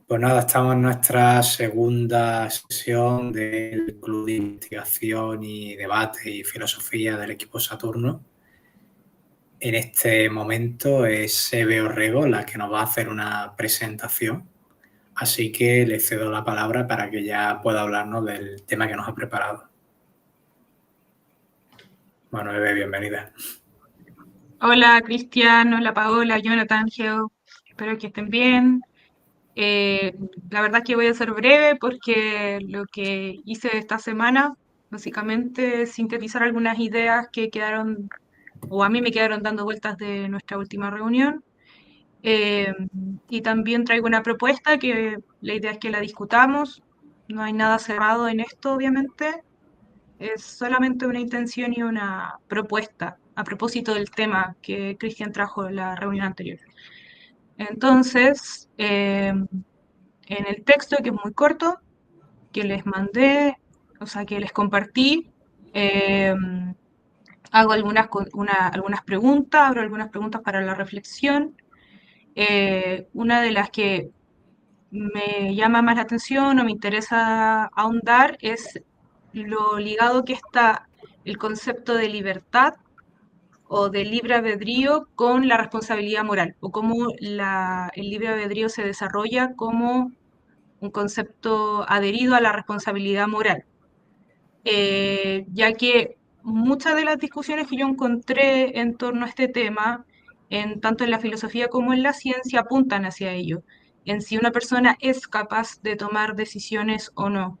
Pues nada, estamos en nuestra segunda sesión del Club de Investigación y Debate y Filosofía del equipo Saturno. En este momento es Eve Orrego la que nos va a hacer una presentación, así que le cedo la palabra para que ya pueda hablarnos del tema que nos ha preparado. Bueno, Eve, bienvenida. Hola Cristian, hola Paola, Jonathan, Geo, espero que estén bien. Eh, la verdad es que voy a ser breve porque lo que hice esta semana, básicamente, es sintetizar algunas ideas que quedaron, o a mí me quedaron dando vueltas de nuestra última reunión. Eh, y también traigo una propuesta que la idea es que la discutamos. No hay nada cerrado en esto, obviamente. Es solamente una intención y una propuesta a propósito del tema que Cristian trajo en la reunión anterior. Entonces, en el texto, que es muy corto, que les mandé, o sea, que les compartí, eh, hago algunas preguntas, abro algunas preguntas para la reflexión. Una de las que me llama más la atención o me interesa ahondar es lo ligado que está el concepto de libertad o de libre albedrío con la responsabilidad moral, o cómo el libre albedrío se desarrolla como un concepto adherido a la responsabilidad moral. Ya que muchas de las discusiones que yo encontré en torno a este tema, tanto en la filosofía como en la ciencia, apuntan hacia ello, en si una persona es capaz de tomar decisiones o no,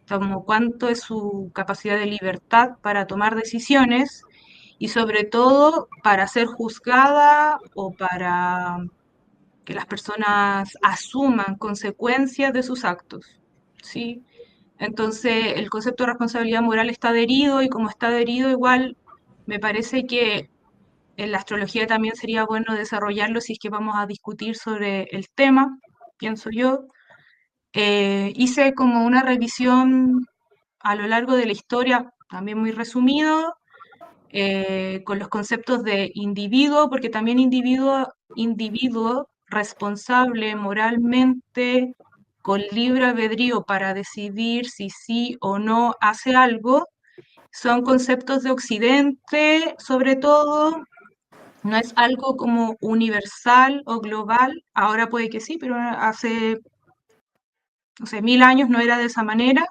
como cuánto es su capacidad de libertad para tomar decisiones y sobre todo para ser juzgada o para que las personas asuman consecuencias de sus actos, ¿sí? Entonces, el concepto de responsabilidad moral está adherido y como está adherido, igual me parece que en la astrología también sería bueno desarrollarlo si es que vamos a discutir sobre el tema, pienso yo. Hice como una revisión a lo largo de la historia, también muy resumido, con los conceptos de individuo, porque también individuo responsable moralmente, con libre albedrío para decidir si sí o no hace algo, son conceptos de Occidente, sobre todo, no es algo como universal o global, ahora puede que sí, pero hace, no sé, 1000 años no era de esa manera.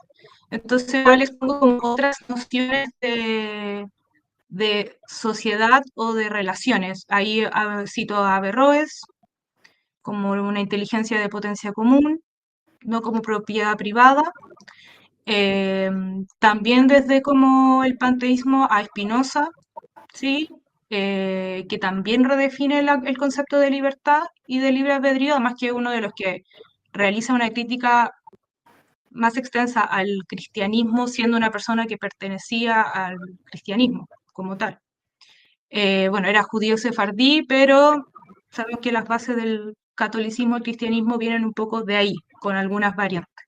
Entonces, igual les pongo como otras nociones de sociedad o de relaciones. Ahí cito a Averroes como una inteligencia de potencia común, no como propiedad privada. Eh, También desde como el panteísmo a Spinoza, ¿sí? Que también redefine el concepto de libertad y de libre albedrío, además que uno de los que realiza una crítica más extensa al cristianismo, siendo una persona que pertenecía al cristianismo como tal. Bueno, era judío sefardí, pero sabemos que las bases del catolicismo y el cristianismo vienen un poco de ahí, con algunas variantes.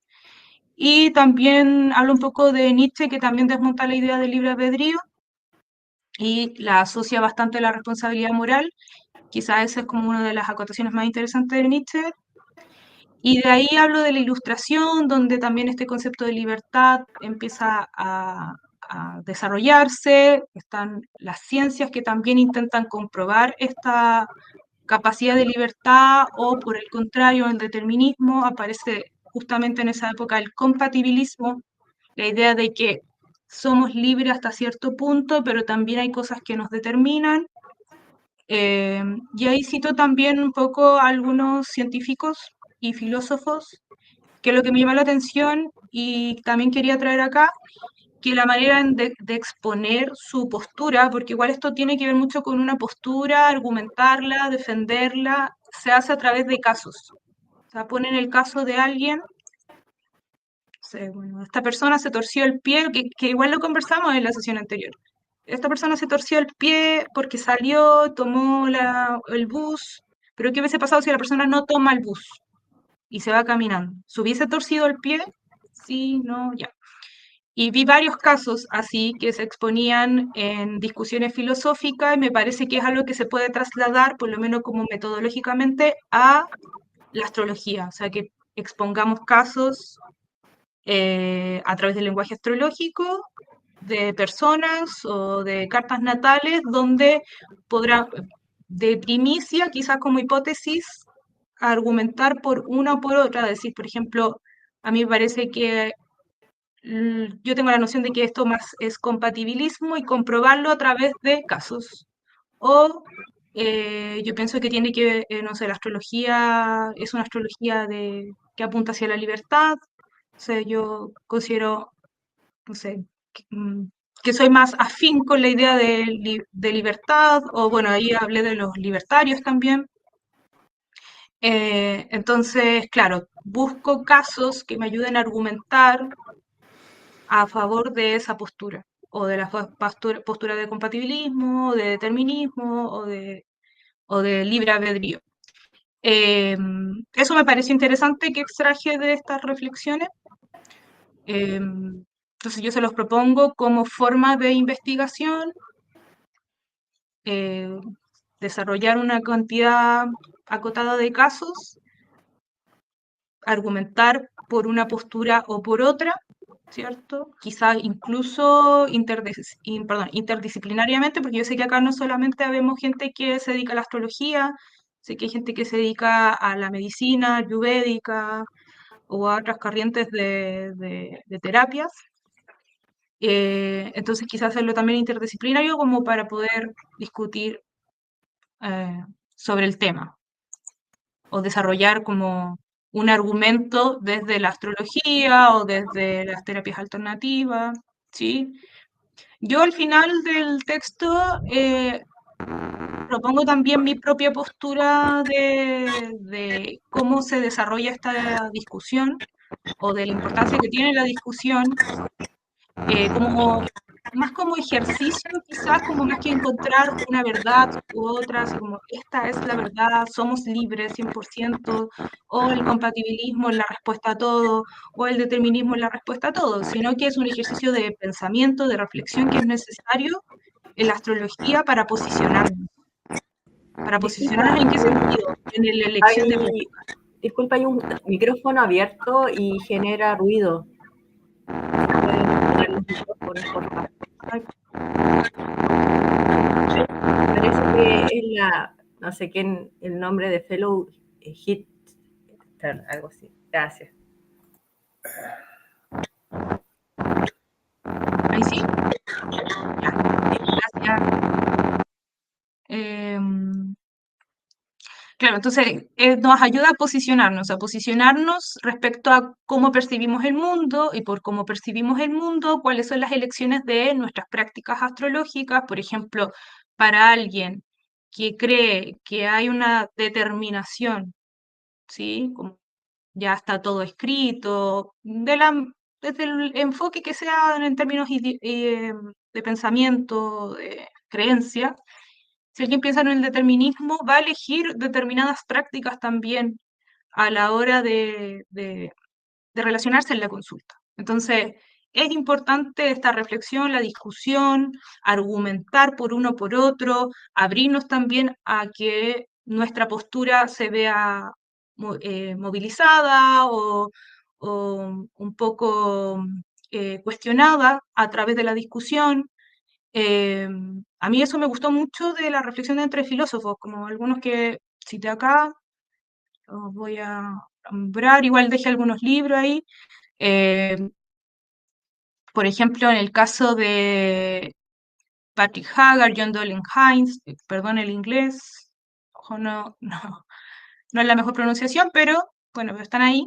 Y también hablo un poco de Nietzsche, que también desmonta la idea del libre albedrío y la asocia bastante a la responsabilidad moral. Quizás esa es como una de las acotaciones más interesantes de Nietzsche. Y de ahí hablo de la ilustración, donde también este concepto de libertad empieza a desarrollarse. Están las ciencias que también intentan comprobar esta capacidad de libertad o por el contrario el determinismo. Aparece justamente en esa época el compatibilismo, la idea de que somos libres hasta cierto punto, pero también hay cosas que nos determinan. Eh, y ahí cito también un poco a algunos científicos y filósofos, que lo que me llamó la atención y también quería traer acá, que la manera de exponer su postura, porque igual esto tiene que ver mucho con una postura, argumentarla, defenderla, se hace a través de casos. O sea, ponen el caso de alguien, bueno, esta persona se torció el pie, que igual lo conversamos en la sesión anterior. Esta persona se torció el pie porque salió, tomó el bus, pero ¿qué hubiese pasado si la persona no toma el bus y se va caminando? ¿Se hubiese torcido el pie? Sí, no, ya. Y vi varios casos así que se exponían en discusiones filosóficas y me parece que es algo que se puede trasladar, por lo menos como metodológicamente, a la astrología. O sea, que expongamos casos a través del lenguaje astrológico de personas o de cartas natales donde podrá, de primicia, quizás como hipótesis, argumentar por una o por otra, decir, por ejemplo, a mí me parece que yo tengo la noción de que esto más es compatibilismo y comprobarlo a través de casos. O yo pienso que tiene que, no sé, la astrología es una astrología que apunta hacia la libertad. O sea, yo considero, no sé, que soy más afín con la idea de libertad, o bueno, ahí hablé de los libertarios también. Entonces, claro, busco casos que me ayuden a argumentar a favor de esa postura, o de la postura de compatibilismo, o de determinismo, o de libre albedrío. Eso me pareció interesante que extraje de estas reflexiones. Entonces yo se los propongo como forma de investigación, eh, desarrollar una cantidad acotada de casos, argumentar por una postura o por otra, ¿cierto? Quizá incluso interdisciplinariamente, porque yo sé que acá no solamente vemos gente que se dedica a la astrología, sé que hay gente que se dedica a la medicina ayurvédica o a otras corrientes de terapias. Entonces quizás hacerlo también interdisciplinario como para poder discutir sobre el tema o desarrollar como un argumento desde la astrología o desde las terapias alternativas, ¿sí? Yo al final del texto propongo también mi propia postura de cómo se desarrolla esta discusión o de la importancia que tiene la discusión, como más como ejercicio, quizás, como más que encontrar una verdad u otra, así como esta es la verdad, somos libres 100%, o el compatibilismo es la respuesta a todo, o el determinismo es la respuesta a todo, sino que es un ejercicio de pensamiento, de reflexión que es necesario en la astrología para posicionarnos. ¿Para Disculpa, posicionarnos en qué sentido? En la elección de hay, práctica. disculpa, hay un micrófono abierto y genera ruido. Pueden apagar los micrófonos, por favor. Ay, Parece que es no sé quién, el nombre de Fellow Hit, algo así. Gracias. ahí sí, ya, gracias. Em, Claro, entonces nos ayuda a posicionarnos respecto a cómo percibimos el mundo y por cómo percibimos el mundo, cuáles son las elecciones de nuestras prácticas astrológicas. Por ejemplo, para alguien que cree que hay una determinación, ¿sí? Como ya está todo escrito, desde el enfoque que sea en términos de pensamiento, de creencia. Si alguien piensa en el determinismo, va a elegir determinadas prácticas también a la hora de relacionarse en la consulta. Entonces, es importante esta reflexión, la discusión, argumentar por uno por otro, abrirnos también a que nuestra postura se vea movilizada o un poco cuestionada a través de la discusión. A mí eso me gustó mucho de la reflexión de entre filósofos, como algunos que cité acá, los voy a nombrar, igual dejé algunos libros ahí. Eh, por ejemplo, en el caso de Patrick Haggard, John Dolin Hines, perdón el inglés, ojo, no es la mejor pronunciación, pero bueno, están ahí.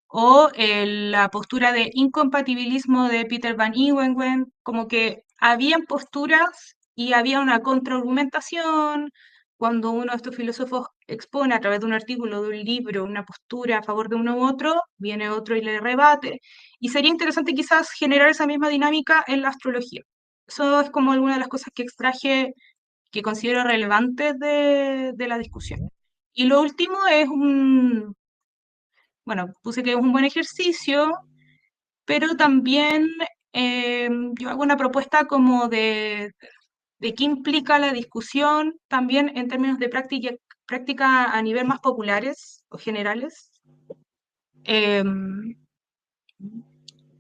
O la postura de incompatibilismo de Peter Van Ingenwen, como que habían posturas y había una contraargumentación. Cuando uno de estos filósofos expone a través de un artículo, de un libro, una postura a favor de uno u otro, viene otro y le rebate. Y sería interesante quizás generar esa misma dinámica en la astrología. Eso es como alguna de las cosas que extraje que considero relevantes de la discusión. Y lo último es bueno, puse que es un buen ejercicio, pero también yo hago una propuesta como de qué implica la discusión también en términos de práctica a nivel más populares o generales.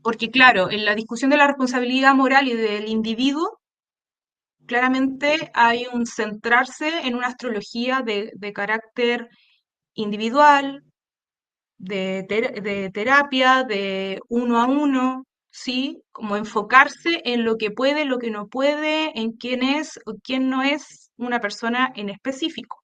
Porque claro, en la discusión de la responsabilidad moral y del individuo, claramente hay un centrarse en una astrología de carácter individual, de terapia, de uno a uno, ¿sí? Como enfocarse en lo que puede, lo que no puede, en quién es o quién no es una persona en específico.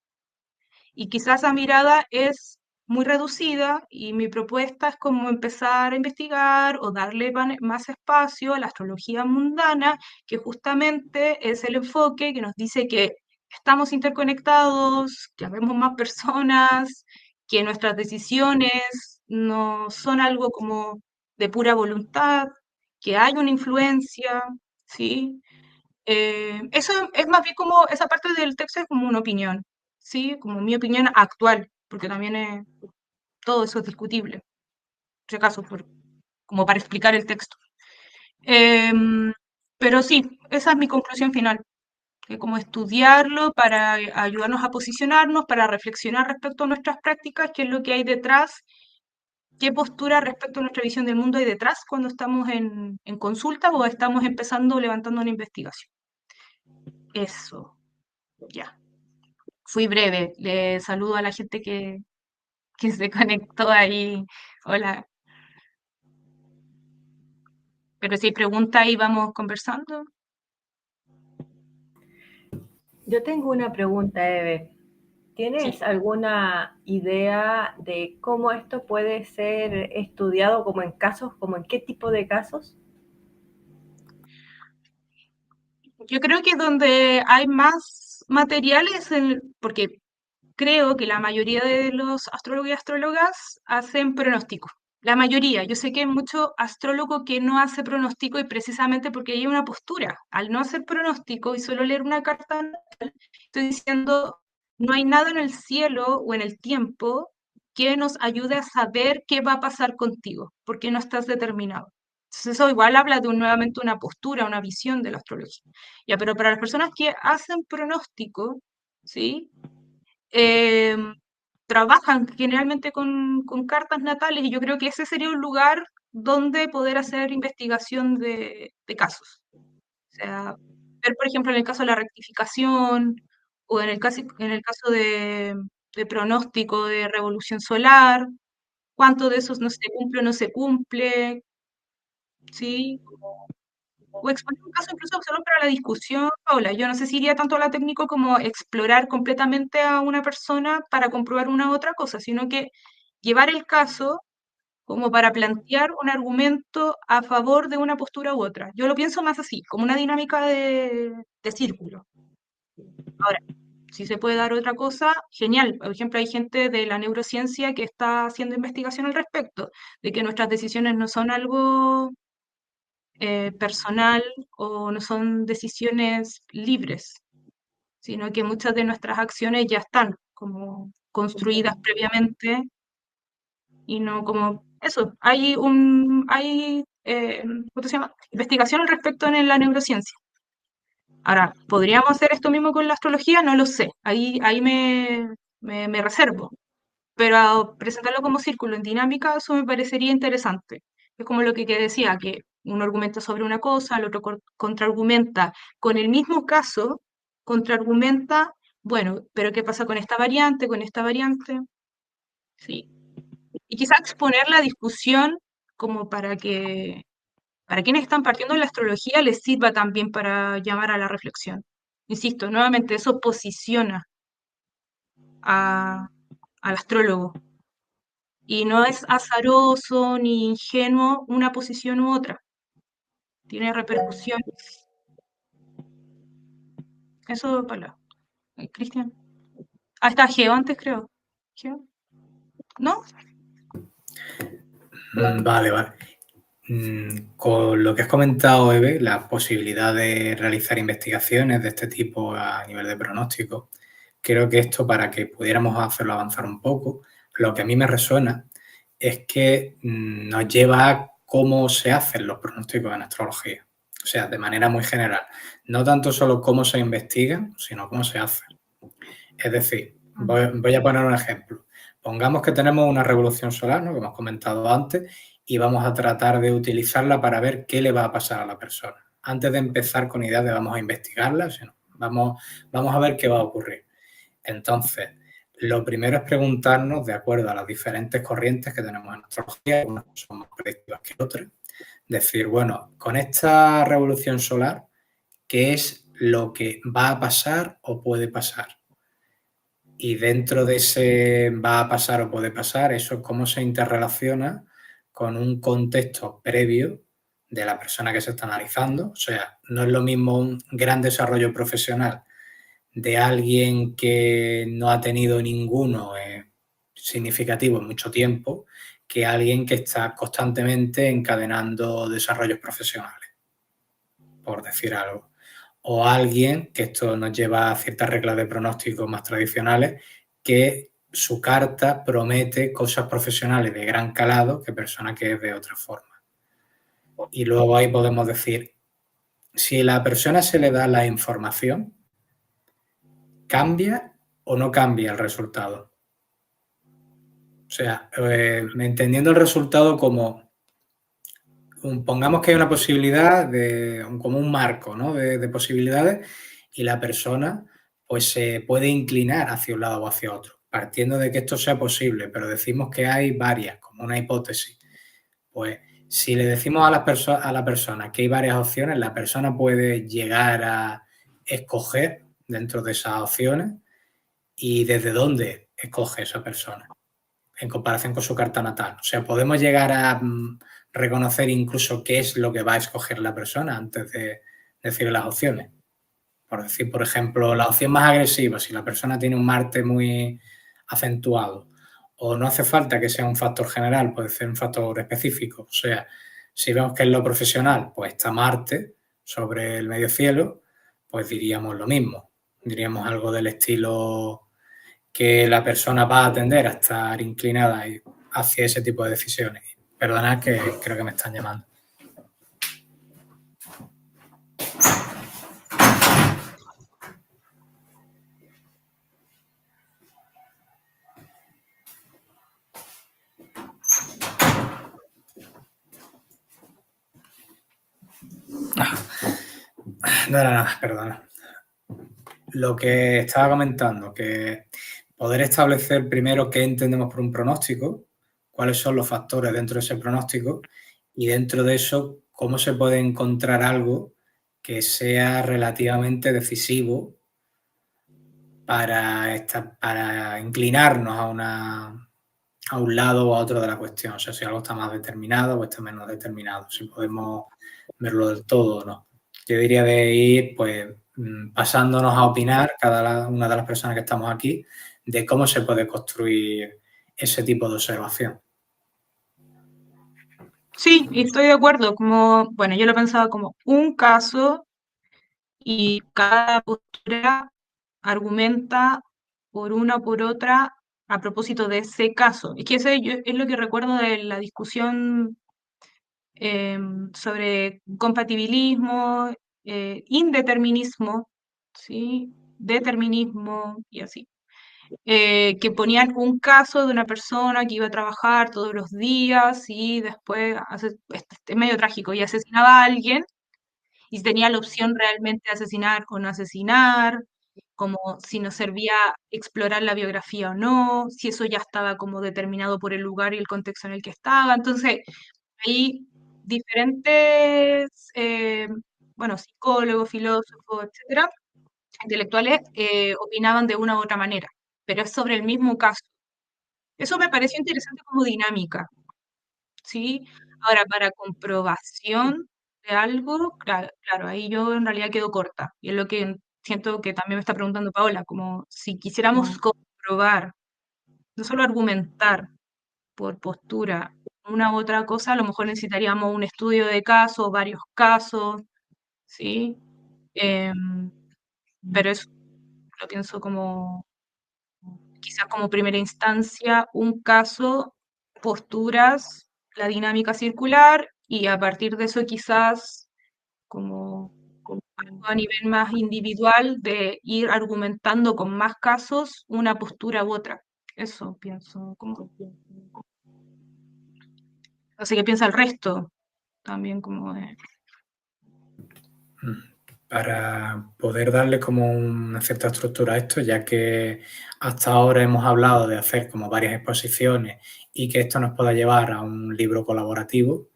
Y quizás esa mirada es muy reducida y mi propuesta es como empezar a investigar o darle más espacio a la astrología mundana, que justamente es el enfoque que nos dice que estamos interconectados, que habemos más personas, que nuestras decisiones no son algo como de pura voluntad, que hay una influencia, ¿sí? Eso es más bien como, esa parte del texto es como una opinión, ¿sí? Como mi opinión actual, porque también todo eso es discutible, si acaso, como para explicar el texto. Pero sí, esa es mi conclusión final, que como estudiarlo para ayudarnos a posicionarnos, para reflexionar respecto a nuestras prácticas, qué es lo que hay detrás, qué postura respecto a nuestra visión del mundo hay detrás cuando estamos en consulta o estamos empezando o levantando una investigación. Eso, ya. Fui breve. Le saludo a la gente que se conectó ahí. Hola. Pero si hay preguntas ahí vamos conversando. Yo tengo una pregunta, Eve. ¿Tienes Sí. alguna idea de cómo esto puede ser estudiado, como en casos, como en qué tipo de casos? Yo creo que donde hay más materiales, porque creo que la mayoría de los astrólogos y astrólogas hacen pronóstico. La mayoría. Yo sé que hay mucho astrólogo que no hace pronóstico y precisamente porque hay una postura. Al no hacer pronóstico y solo leer una carta natal, estoy diciendo, no hay nada en el cielo o en el tiempo que nos ayude a saber qué va a pasar contigo, porque no estás determinado. Entonces eso igual habla de nuevamente una postura, una visión de la astrología. Ya, pero para las personas que hacen pronóstico, ¿sí? em, trabajan generalmente con cartas natales y yo creo que ese sería un lugar donde poder hacer investigación de casos. O sea, ver, por ejemplo, en el caso de la rectificación o en el caso de pronóstico de revolución solar, cuánto de esos no se cumple o no se cumple, ¿sí? O exponer un caso incluso solo para la discusión, Paula. Yo no sé si iría tanto a la técnico como explorar completamente a una persona para comprobar una u otra cosa, sino que llevar el caso como para plantear un argumento a favor de una postura u otra. Yo lo pienso más así, como una dinámica de círculo. Ahora, si se puede dar otra cosa, genial. Por ejemplo, hay gente de la neurociencia que está haciendo investigación al respecto, de que nuestras decisiones no son algo personal o no son decisiones libres, sino que muchas de nuestras acciones ya están como construidas previamente y no como eso. ¿Cómo se llama? Investigación al respecto en la neurociencia. Ahora, ¿podríamos hacer esto mismo con la astrología? No lo sé. Ahí me reservo. Pero presentarlo como círculo en dinámica, eso me parecería interesante. Es como lo que decía, que uno argumenta sobre una cosa, el otro contraargumenta con el mismo caso, contraargumenta, bueno, pero ¿qué pasa con esta variante, con esta variante? Sí. Y quizás exponer la discusión como para quienes están partiendo de la astrología les sirva también para llamar a la reflexión. Insisto, nuevamente, eso posiciona al astrólogo. Y no es azaroso ni ingenuo una posición u otra. Tiene repercusiones. Eso, para Cristian. Ah, está Geo antes, creo. ¿Geo? ¿No? Vale. Con lo que has comentado, Eve, la posibilidad de realizar investigaciones de este tipo a nivel de pronóstico, creo que esto, para que pudiéramos hacerlo avanzar un poco, lo que a mí me resuena es que nos lleva a cómo se hacen los pronósticos en astrología. O sea, de manera muy general. No tanto solo cómo se investigan, sino cómo se hacen. Es decir, voy a poner un ejemplo. pongamos que tenemos una revolución solar, ¿no?, que hemos comentado antes, y vamos a tratar de utilizarla para ver qué le va a pasar a la persona. Antes de empezar con ideas de vamos a investigarla, sino vamos a ver qué va a ocurrir. Entonces, lo primero es preguntarnos, de acuerdo a las diferentes corrientes que tenemos en astrología, unas son más predictivas que otras, decir, bueno, con esta revolución solar, ¿qué es lo que va a pasar o puede pasar? Y dentro de ese va a pasar o puede pasar, eso cómo se interrelaciona con un contexto previo de la persona que se está analizando. O sea, no es lo mismo un gran desarrollo profesional de alguien que no ha tenido ninguno significativo en mucho tiempo que alguien que está constantemente encadenando desarrollos profesionales, por decir algo. O alguien, que esto nos lleva a ciertas reglas de pronóstico más tradicionales, que su carta promete cosas profesionales de gran calado que persona que es de otra forma. Y luego ahí podemos decir, si a la persona se le da la información, ¿cambia o no cambia el resultado? O sea, entendiendo el resultado como, pongamos que hay una posibilidad, como un marco, ¿no?, de posibilidades, y la persona pues se puede inclinar hacia un lado o hacia otro, partiendo de que esto sea posible, pero decimos que hay varias, como una hipótesis. Pues si le decimos a la persona que hay varias opciones, la persona puede llegar a escoger dentro de esas opciones. ¿Y desde dónde escoge esa persona en comparación con su carta natal? O sea, podemos llegar a reconocer incluso qué es lo que va a escoger la persona antes de decir las opciones. Por decir, por ejemplo, la opción más agresiva, si la persona tiene un Marte muy acentuado, o no hace falta que sea un factor general, puede ser un factor específico. O sea, si vemos que en lo profesional pues está Marte sobre el medio cielo, pues diríamos lo mismo. Diríamos algo del estilo que la persona va a tender a estar inclinada hacia ese tipo de decisiones. Perdonad que creo que me están llamando. No, perdona. Lo que estaba comentando, que poder establecer primero qué entendemos por un pronóstico, cuáles son los factores dentro de ese pronóstico, y dentro de eso, cómo se puede encontrar algo que sea relativamente decisivo para inclinarnos a un lado o a otro de la cuestión. O sea, si algo está más determinado o está menos determinado, si podemos verlo del todo o no. Yo diría de ir pues pasándonos a opinar cada una de las personas que estamos aquí de cómo se puede construir ese tipo de observación. Sí, estoy de acuerdo. Como, bueno, yo lo pensaba como un caso y cada postura argumenta por una o por otra a propósito de ese caso. Es que es lo que recuerdo de la discusión sobre compatibilismo, indeterminismo, ¿sí? Determinismo y así. Que ponían un caso de una persona que iba a trabajar todos los días y después, es medio trágico, y asesinaba a alguien y tenía la opción realmente de asesinar o no asesinar, como si nos servía explorar la biografía o no, si eso ya estaba como determinado por el lugar y el contexto en el que estaba. Entonces, hay diferentes, bueno, psicólogos, filósofos, etcétera, intelectuales, opinaban de una u otra manera, pero es sobre el mismo caso. Eso me pareció interesante como dinámica, ¿sí? Ahora, para comprobación de algo, claro, ahí yo en realidad quedo corta, y es lo que siento que también me está preguntando Paola, como si quisiéramos comprobar, no solo argumentar por postura una u otra cosa, a lo mejor necesitaríamos un estudio de caso, varios casos, ¿sí? Pero eso lo pienso como, quizás como primera instancia, un caso, posturas, la dinámica circular, y a partir de eso quizás como algo a nivel más individual de ir argumentando con más casos una postura u otra. Eso pienso. Así que piensa el resto también como de... Para poder darle como una cierta estructura a esto, ya que hasta ahora hemos hablado de hacer como varias exposiciones y que esto nos pueda llevar a un libro colaborativo,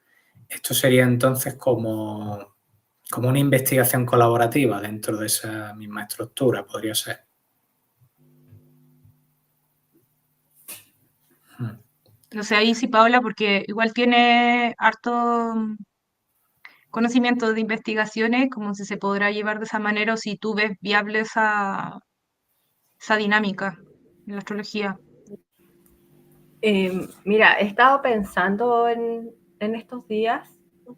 esto sería entonces como una investigación colaborativa dentro de esa misma estructura, podría ser. No sé, ahí sí, Paula, porque igual tiene harto conocimiento de investigaciones, como si se podrá llevar de esa manera o si tú ves viable esa dinámica en la astrología. Mira, he estado pensando en estos días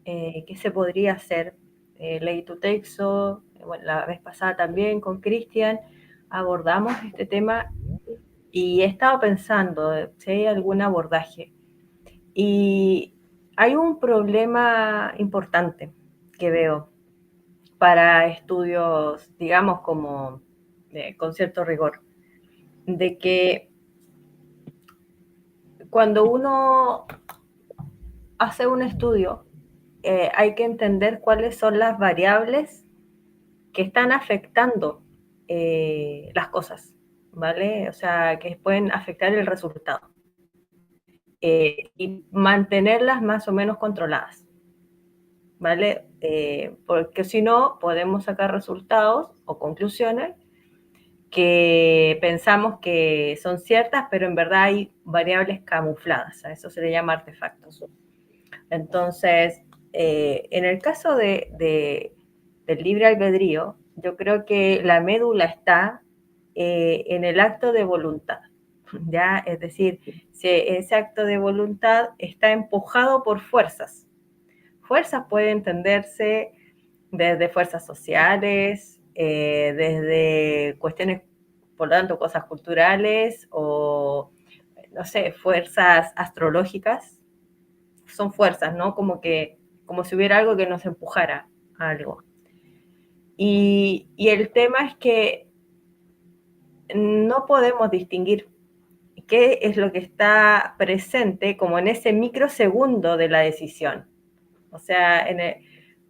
qué se podría hacer. Leí tu texto, bueno, la vez pasada también con Cristian abordamos este tema y he estado pensando si hay algún abordaje. Y hay un problema importante que veo para estudios, digamos, como con cierto rigor, de que cuando uno hace un estudio, hay que entender cuáles son las variables que están afectando las cosas, ¿vale? O sea, que pueden afectar el resultado y mantenerlas más o menos controladas, ¿vale? Porque si no, podemos sacar resultados o conclusiones que pensamos que son ciertas, pero en verdad hay variables camufladas, a eso se le llama artefactos. Entonces, en el caso del libre albedrío, yo creo que la médula está en el acto de voluntad, ¿ya? Es decir, si ese acto de voluntad está empujado por fuerzas. Fuerzas puede entenderse desde fuerzas sociales, desde cuestiones, por lo tanto, cosas culturales o, no sé, fuerzas astrológicas. Son fuerzas, ¿no? Como si hubiera algo que nos empujara a algo. Y el tema es que no podemos distinguir qué es lo que está presente como en ese microsegundo de la decisión. O sea,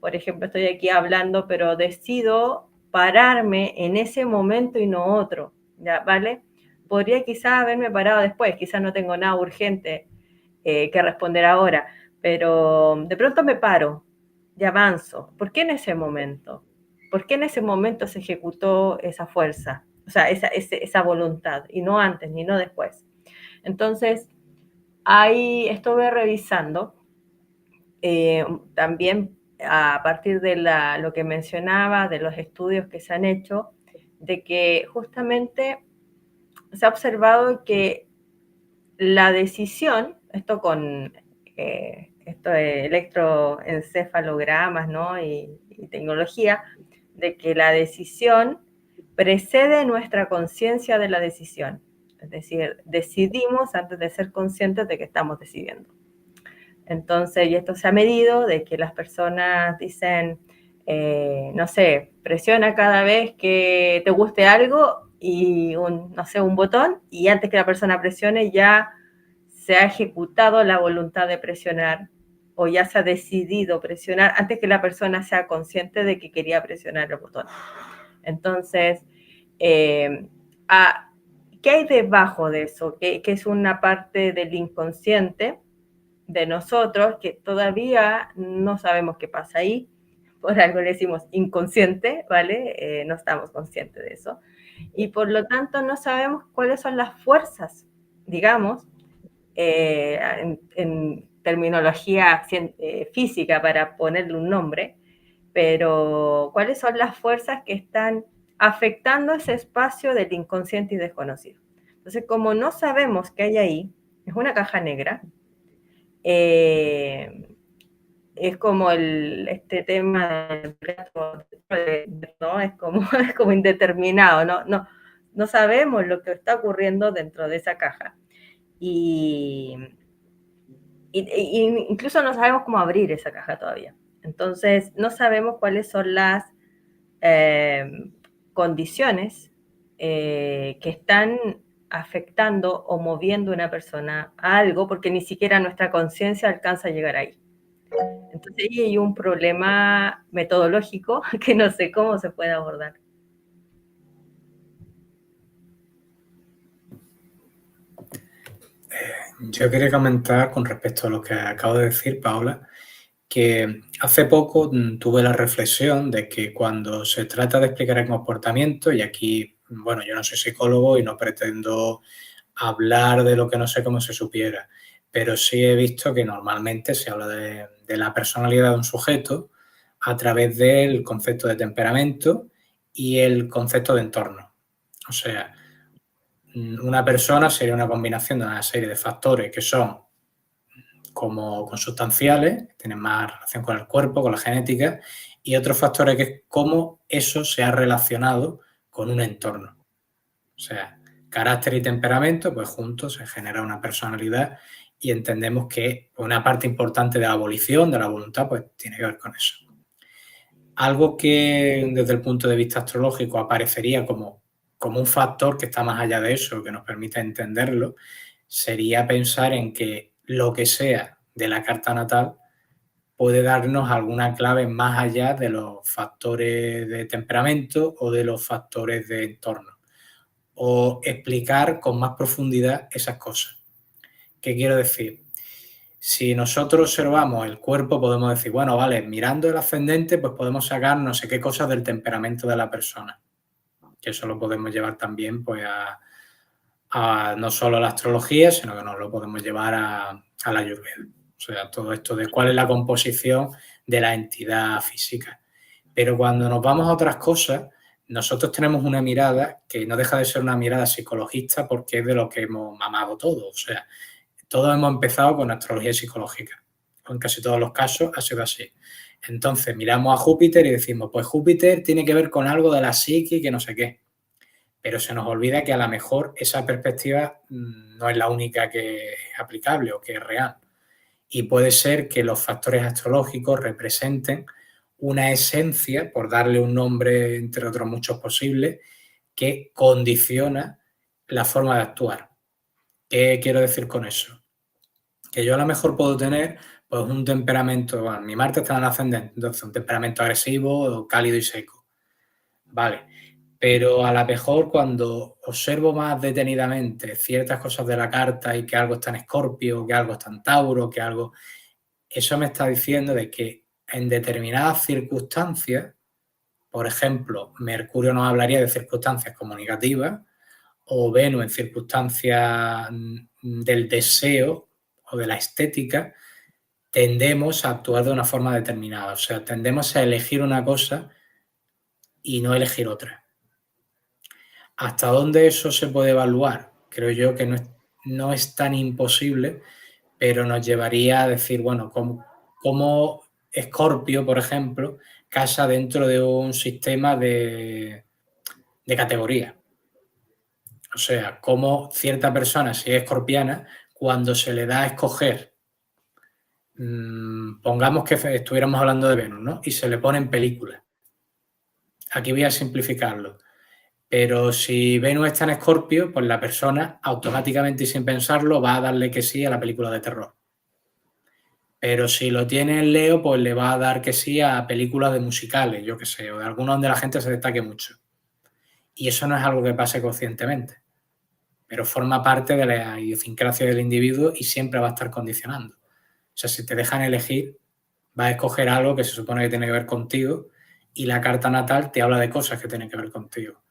por ejemplo, estoy aquí hablando, pero decido pararme en ese momento y no otro, ¿ya? ¿Vale? Podría quizás haberme parado después, quizás no tengo nada urgente que responder ahora, pero de pronto me paro y avanzo. ¿Por qué en ese momento? ¿Por qué en ese momento se ejecutó esa fuerza? O sea, esa voluntad, y no antes, ni no después. Entonces, ahí estuve revisando también a partir de lo que mencionaba, de los estudios que se han hecho, de que justamente se ha observado que la decisión, esto con esto de electroencefalogramas, ¿no? y tecnología, de que la decisión precede nuestra conciencia de la decisión. Es decir, decidimos antes de ser conscientes de que estamos decidiendo. Entonces, y esto se ha medido de que las personas dicen, no sé, presiona cada vez que te guste algo y no sé, un botón, y antes que la persona presione ya se ha ejecutado la voluntad de presionar o ya se ha decidido presionar antes que la persona sea consciente de que quería presionar el botón. Entonces, ¿qué hay debajo de eso? Que es una parte del inconsciente de nosotros que todavía no sabemos qué pasa ahí, por algo le decimos inconsciente, ¿vale? No estamos conscientes de eso. Y por lo tanto no sabemos cuáles son las fuerzas, digamos, en terminología física para ponerle un nombre, pero cuáles son las fuerzas que están afectando ese espacio del inconsciente y desconocido. Entonces, como no sabemos qué hay ahí, es una caja negra, es como este tema del plato, ¿no? Es como indeterminado, no sabemos lo que está ocurriendo dentro de esa caja. Y incluso no sabemos cómo abrir esa caja todavía. Entonces, no sabemos cuáles son las condiciones que están afectando o moviendo a una persona a algo, porque ni siquiera nuestra conciencia alcanza a llegar ahí. Entonces ahí hay un problema metodológico que no sé cómo se puede abordar. Yo quería comentar con respecto a lo que acabo de decir, Paula, que hace poco tuve la reflexión de que cuando se trata de explicar el comportamiento, y aquí, bueno, yo no soy psicólogo y no pretendo hablar de lo que no sé cómo se supiera, pero sí he visto que normalmente se habla de la personalidad de un sujeto a través del concepto de temperamento y el concepto de entorno. O sea, una persona sería una combinación de una serie de factores que son como consustanciales, que tienen más relación con el cuerpo, con la genética, y otros factores que es cómo eso se ha relacionado con un entorno. O sea, carácter y temperamento, pues juntos se genera una personalidad y entendemos que una parte importante de la abolición, de la voluntad, pues tiene que ver con eso. Algo que desde el punto de vista astrológico aparecería como un factor que está más allá de eso, que nos permite entenderlo, sería pensar en que lo que sea de la carta natal puede darnos alguna clave más allá de los factores de temperamento o de los factores de entorno, o explicar con más profundidad esas cosas. ¿Qué quiero decir? Si nosotros observamos el cuerpo, podemos decir, bueno, vale, mirando el ascendente, pues podemos sacar no sé qué cosas del temperamento de la persona. Que eso lo podemos llevar también pues, a no solo a la astrología, sino que nos lo podemos llevar a la Ayurveda. O sea, todo esto de cuál es la composición de la entidad física. Pero cuando nos vamos a otras cosas, nosotros tenemos una mirada que no deja de ser una mirada psicologista porque es de lo que hemos mamado todo. O sea, todos hemos empezado con astrología psicológica. En casi todos los casos ha sido así. Entonces miramos a Júpiter y decimos, pues Júpiter tiene que ver con algo de la psique que no sé qué. Pero se nos olvida que a lo mejor esa perspectiva no es la única que es aplicable o que es real. Y puede ser que los factores astrológicos representen una esencia, por darle un nombre entre otros muchos posibles, que condiciona la forma de actuar. ¿Qué quiero decir con eso? Que yo a lo mejor puedo tener pues un temperamento, bueno, mi Marte está en el ascendente, entonces un temperamento agresivo, cálido y seco. Vale, pero a lo mejor cuando observo más detenidamente ciertas cosas de la carta y que algo está en Escorpio, que algo está en Tauro, que algo... Eso me está diciendo de que en determinadas circunstancias, por ejemplo, Mercurio nos hablaría de circunstancias comunicativas o Venus en circunstancias del deseo o de la estética, tendemos a actuar de una forma determinada. O sea, tendemos a elegir una cosa y no elegir otra. ¿Hasta dónde eso se puede evaluar? Creo yo que no es tan imposible, pero nos llevaría a decir, bueno, cómo Escorpio, por ejemplo, casa dentro de un sistema de categoría. O sea, cómo cierta persona, si es escorpiana, cuando se le da a escoger, pongamos que estuviéramos hablando de Venus, ¿no? Y se le pone en película. Aquí voy a simplificarlo. Pero si Venus está en Escorpio, pues la persona automáticamente y sin pensarlo va a darle que sí a la película de terror. Pero si lo tiene en Leo, pues le va a dar que sí a películas de musicales, yo qué sé, o de alguna donde la gente se destaque mucho. Y eso no es algo que pase conscientemente, pero forma parte de la idiosincrasia del individuo y siempre va a estar condicionando. O sea, si te dejan elegir, vas a escoger algo que se supone que tiene que ver contigo y la carta natal te habla de cosas que tienen que ver contigo.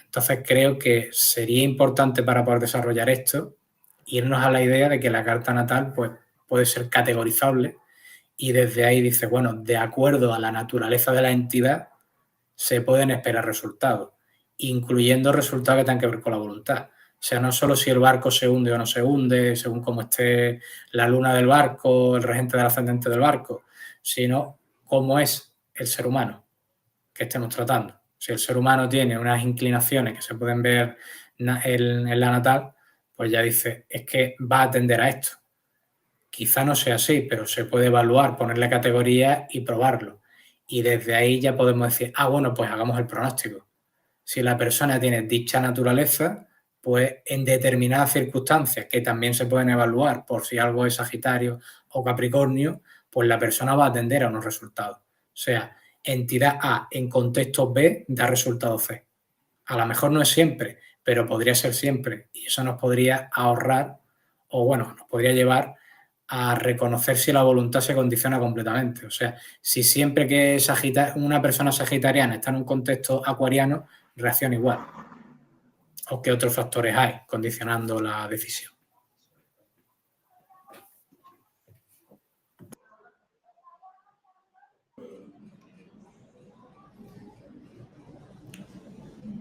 Entonces creo que sería importante para poder desarrollar esto irnos a la idea de que la carta natal pues, puede ser categorizable y desde ahí dice, bueno, de acuerdo a la naturaleza de la entidad se pueden esperar resultados, incluyendo resultados que tengan que ver con la voluntad. O sea, no solo si el barco se hunde o no se hunde, según cómo esté la luna del barco, el regente del ascendente del barco, sino cómo es el ser humano que estemos tratando. Si el ser humano tiene unas inclinaciones que se pueden ver en la natal, pues ya dice, es que va a atender a esto. Quizá no sea así, pero se puede evaluar, ponerle categoría y probarlo. Y desde ahí ya podemos decir, bueno, pues hagamos el pronóstico. Si la persona tiene dicha naturaleza, pues en determinadas circunstancias que también se pueden evaluar por si algo es Sagitario o Capricornio, pues la persona va a tender a unos resultados. O sea, entidad A en contexto B da resultado C. A lo mejor no es siempre, pero podría ser siempre. Y eso nos podría ahorrar, o bueno, nos podría llevar a reconocer si la voluntad se condiciona completamente. O sea, si siempre que una persona sagitariana está en un contexto acuariano, reacciona igual. O qué otros factores hay condicionando la decisión.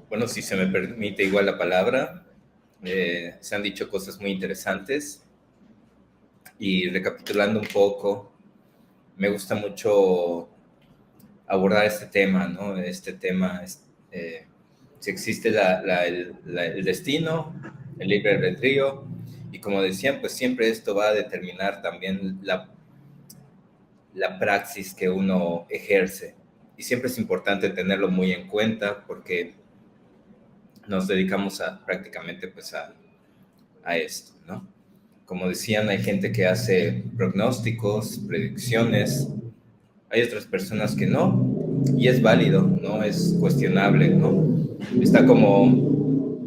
Bueno, si se me permite igual la palabra, se han dicho cosas muy interesantes y recapitulando un poco, me gusta mucho abordar este tema, ¿no? Este tema, si existe el destino, el libre albedrío, y como decían, pues siempre esto va a determinar también la praxis que uno ejerce. Y siempre es importante tenerlo muy en cuenta porque nos dedicamos prácticamente pues a esto, ¿no? Como decían, hay gente que hace pronósticos, predicciones, hay otras personas que no, y es válido, no es cuestionable, ¿no? Está como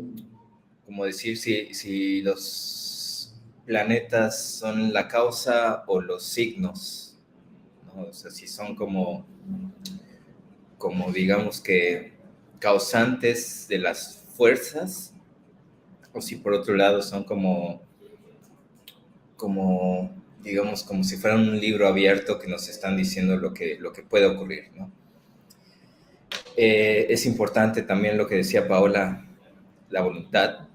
decir si los planetas son la causa o los signos, ¿no? O sea, si son como digamos que causantes de las fuerzas, o si por otro lado son como digamos, como si fuera un libro abierto que nos están diciendo lo que puede ocurrir, ¿no? Es importante también lo que decía Paola, la voluntad,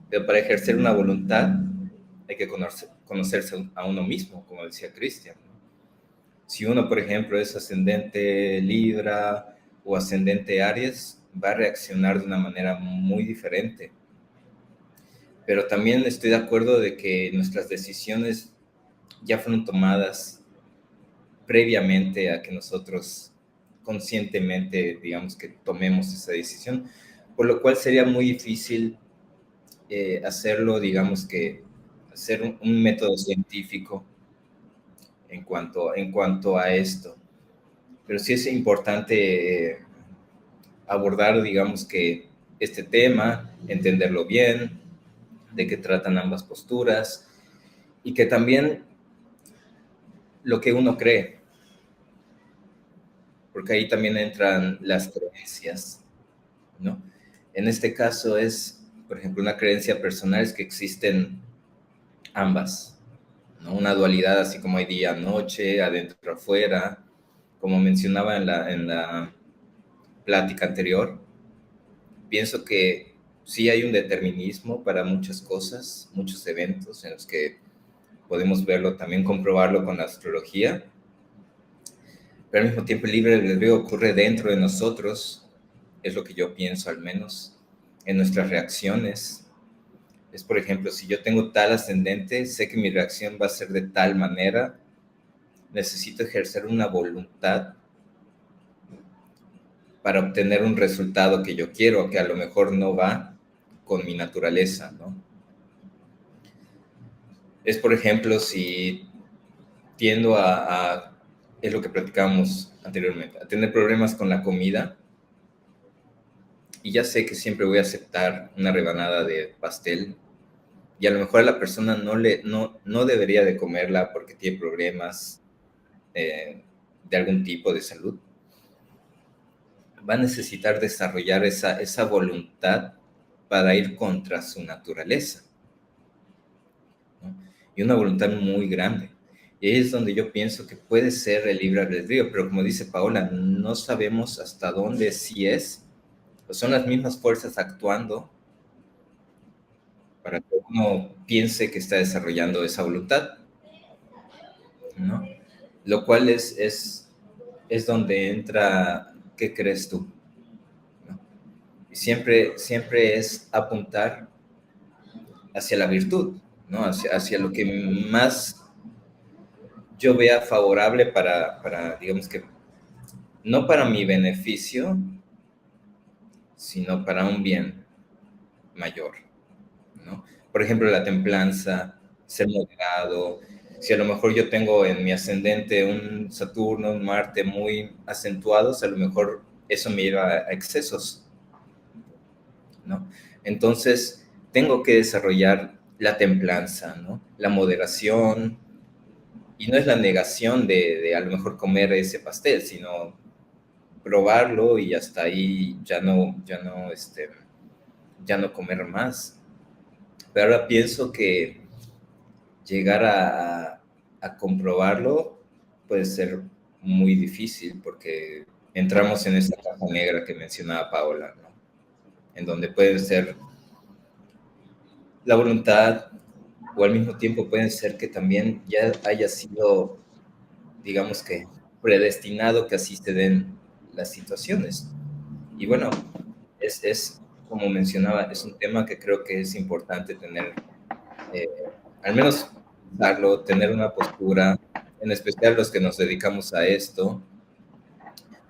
pero para ejercer una voluntad hay que conocerse a uno mismo, como decía Cristian, ¿no? Si uno, por ejemplo, es ascendente Libra o ascendente Aries, va a reaccionar de una manera muy diferente. Pero también estoy de acuerdo de que nuestras decisiones ya fueron tomadas previamente a que nosotros conscientemente, digamos, que tomemos esa decisión, por lo cual sería muy difícil hacerlo, digamos que hacer un método científico en cuanto a esto. Pero sí es importante abordar, digamos que este tema, entenderlo bien, de qué tratan ambas posturas y que también lo que uno cree, porque ahí también entran las creencias, ¿no? En este caso es, por ejemplo, una creencia personal es que existen ambas, ¿no? Una dualidad así como hay día, noche, adentro, afuera, como mencionaba en la plática anterior. Pienso que sí hay un determinismo para muchas cosas, muchos eventos en los que podemos verlo, también comprobarlo con la astrología, pero al mismo tiempo el libre albedrío ocurre dentro de nosotros, es lo que yo pienso al menos, en nuestras reacciones. Es, por ejemplo, si yo tengo tal ascendente, sé que mi reacción va a ser de tal manera, necesito ejercer una voluntad para obtener un resultado que yo quiero, que a lo mejor no va con mi naturaleza, ¿no? Es, por ejemplo, si tiendo es lo que platicábamos anteriormente, a tener problemas con la comida, y ya sé que siempre voy a aceptar una rebanada de pastel, y a lo mejor a la persona no debería de comerla porque tiene problemas de algún tipo de salud, va a necesitar desarrollar esa voluntad para ir contra su naturaleza, ¿no? Y una voluntad muy grande. Y ahí es donde yo pienso que puede ser el libre albedrío, pero como dice Paola, no sabemos hasta dónde sí es, o son las mismas fuerzas actuando para que uno piense que está desarrollando esa voluntad, ¿no? Lo cual es donde entra, ¿qué crees tú? ¿No? Y siempre es apuntar hacia la virtud, ¿no? Hacia lo que más yo vea favorable para, digamos que, no para mi beneficio, sino para un bien mayor, ¿no? Por ejemplo, la templanza, ser moderado. Si a lo mejor yo tengo en mi ascendente un Saturno, un Marte muy acentuados, a lo mejor eso me lleva a excesos, ¿no? Entonces, tengo que desarrollar la templanza, ¿no? La moderación, y no es la negación de a lo mejor comer ese pastel, sino probarlo y hasta ahí ya no comer más. Pero ahora pienso que llegar a comprobarlo puede ser muy difícil porque entramos en esa caja negra que mencionaba Paola, ¿no? En donde puede ser la voluntad o al mismo tiempo puede ser que también ya haya sido, digamos que, predestinado que así se den las situaciones. Y bueno, es como mencionaba, es un tema que creo que es importante tener, al menos darlo, tener una postura, en especial los que nos dedicamos a esto,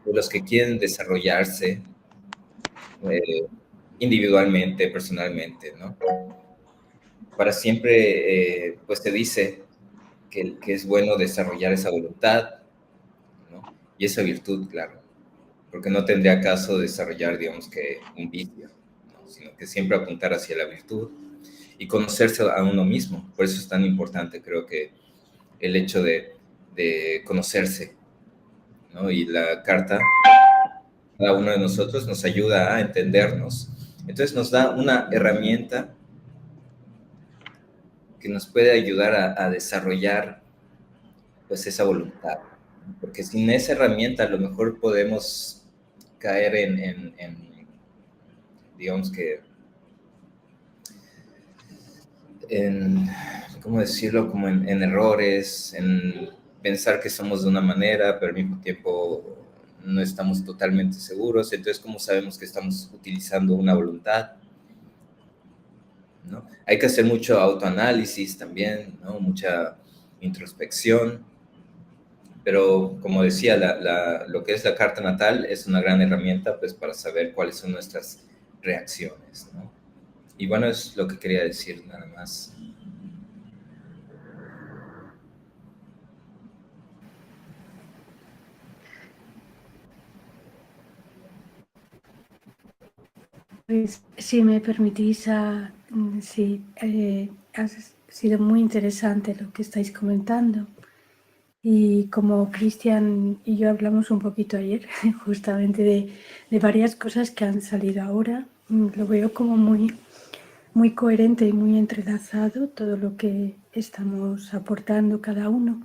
o los que quieren desarrollarse individualmente, personalmente, ¿no? Para siempre, pues te dice que es bueno desarrollar esa voluntad, ¿no? Y esa virtud, claro, porque no tendría caso desarrollar, digamos que, un vicio, ¿no? Sino que siempre apuntar hacia la virtud y conocerse a uno mismo. Por eso es tan importante, creo que, el hecho de conocerse, ¿no? Y la carta, cada uno de nosotros nos ayuda a entendernos. Entonces nos da una herramienta que nos puede ayudar a desarrollar, pues, esa voluntad. Porque sin esa herramienta a lo mejor podemos caer en digamos que, ¿cómo decirlo? Como en errores, en pensar que somos de una manera, pero al mismo tiempo no estamos totalmente seguros. Entonces, ¿cómo sabemos que estamos utilizando una voluntad? ¿No? Hay que hacer mucho autoanálisis también, ¿no? Mucha introspección. Pero como decía, lo que es la carta natal es una gran herramienta, pues, para saber cuáles son nuestras reacciones, ¿no? Y bueno, es lo que quería decir, nada más. Pues, si me permitís, sí, ha sido muy interesante lo que estáis comentando. Y como Cristian y yo hablamos un poquito ayer, justamente de varias cosas que han salido ahora, lo veo como muy coherente y muy entrelazado todo lo que estamos aportando cada uno.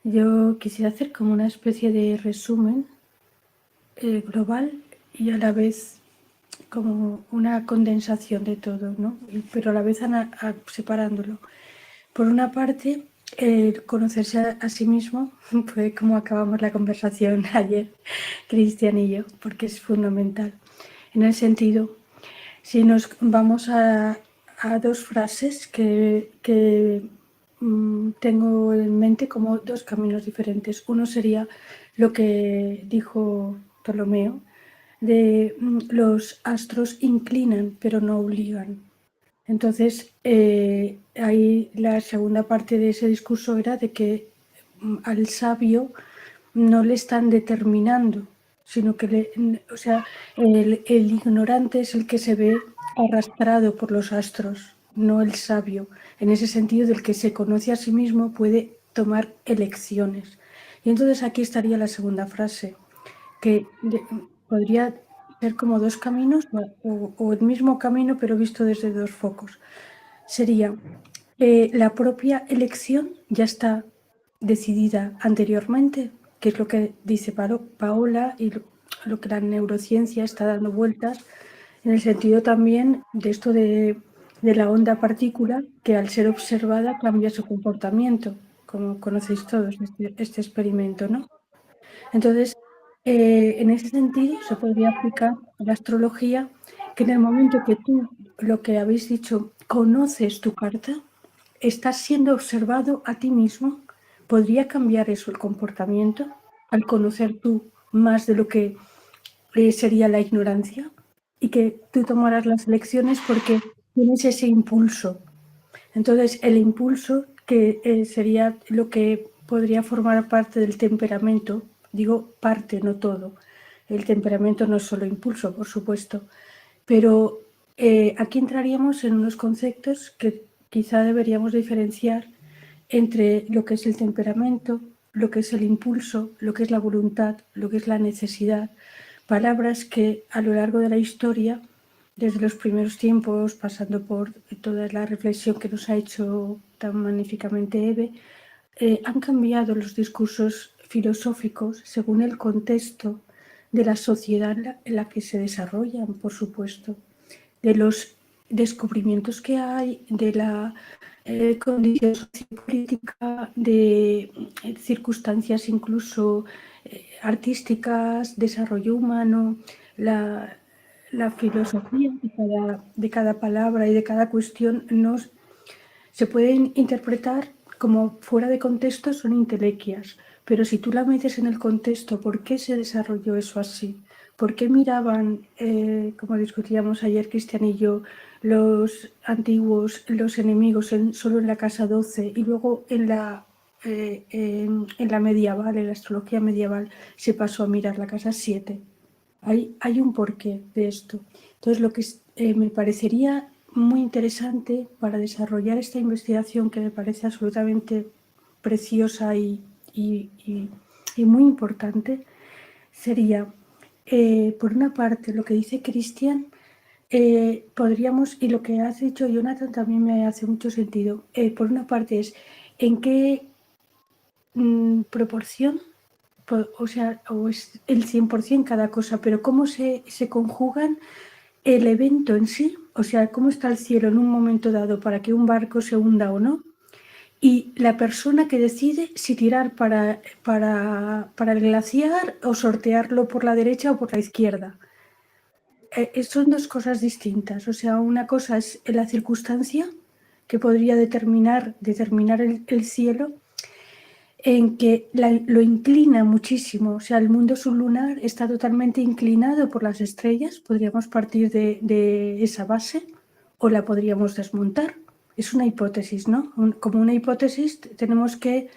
Yo quisiera hacer como una especie de resumen global y a la vez como una condensación de todo, ¿no? Pero a la vez separándolo. Por una parte, conocerse a sí mismo, fue como acabamos la conversación ayer, Cristian y yo, porque es fundamental. En el sentido, si nos vamos a dos frases que tengo en mente como dos caminos diferentes. Uno sería lo que dijo Ptolomeo, de los astros inclinan pero no obligan. Entonces, ahí la segunda parte de ese discurso era de que al sabio no le están determinando, sino que el ignorante es el que se ve arrastrado por los astros, no el sabio. En ese sentido, del que se conoce a sí mismo puede tomar elecciones. Y entonces aquí estaría la segunda frase, que podría ser como dos caminos o el mismo camino, pero visto desde dos focos. Sería la propia elección ya está decidida anteriormente, que es lo que dice Paola y lo que la neurociencia está dando vueltas, en el sentido también de esto de la onda partícula, que al ser observada cambia su comportamiento, como conocéis todos este experimento, ¿no? Entonces, en ese sentido, se podría aplicar a la astrología que en el momento que tú, lo que habéis dicho, conoces tu carta, estás siendo observado a ti mismo. ¿Podría cambiar eso el comportamiento al conocer tú más de lo que sería la ignorancia? Y que tú tomaras las elecciones porque tienes ese impulso. Entonces, el impulso, que sería lo que podría formar parte del temperamento, digo parte, no todo. El temperamento no es solo impulso, por supuesto, pero aquí entraríamos en unos conceptos que quizá deberíamos diferenciar entre lo que es el temperamento, lo que es el impulso, lo que es la voluntad, lo que es la necesidad, palabras que a lo largo de la historia, desde los primeros tiempos, pasando por toda la reflexión que nos ha hecho tan magníficamente Eve, han cambiado los discursos filosóficos según el contexto de la sociedad en la que se desarrollan, por supuesto, de los descubrimientos que hay, de la condición sociopolítica, de circunstancias incluso artísticas, desarrollo humano, la filosofía de cada palabra y de cada cuestión se pueden interpretar como fuera de contexto, son intelequias, pero si tú la metes en el contexto, ¿por qué se desarrolló eso así? ¿Por qué miraban, como discutíamos ayer Cristian y yo, los antiguos, los enemigos solo en la casa 12 y luego en la medieval, en la astrología medieval, se pasó a mirar la casa 7? Hay un porqué de esto. Entonces, lo que me parecería muy interesante para desarrollar esta investigación, que me parece absolutamente preciosa y muy importante, sería, por una parte, lo que dice Cristian, podríamos, y lo que has dicho Jonathan también me hace mucho sentido, por una parte es en qué proporción, o sea, o es el 100% cada cosa, pero cómo se conjugan el evento en sí, o sea, cómo está el cielo en un momento dado para que un barco se hunda o no, y la persona que decide si tirar para el glaciar o sortearlo por la derecha o por la izquierda. Son dos cosas distintas, o sea, una cosa es la circunstancia que podría determinar el cielo, en que lo inclina muchísimo, o sea, el mundo sublunar está totalmente inclinado por las estrellas, podríamos partir de esa base o la podríamos desmontar. Es una hipótesis, ¿no? Como una hipótesis tenemos que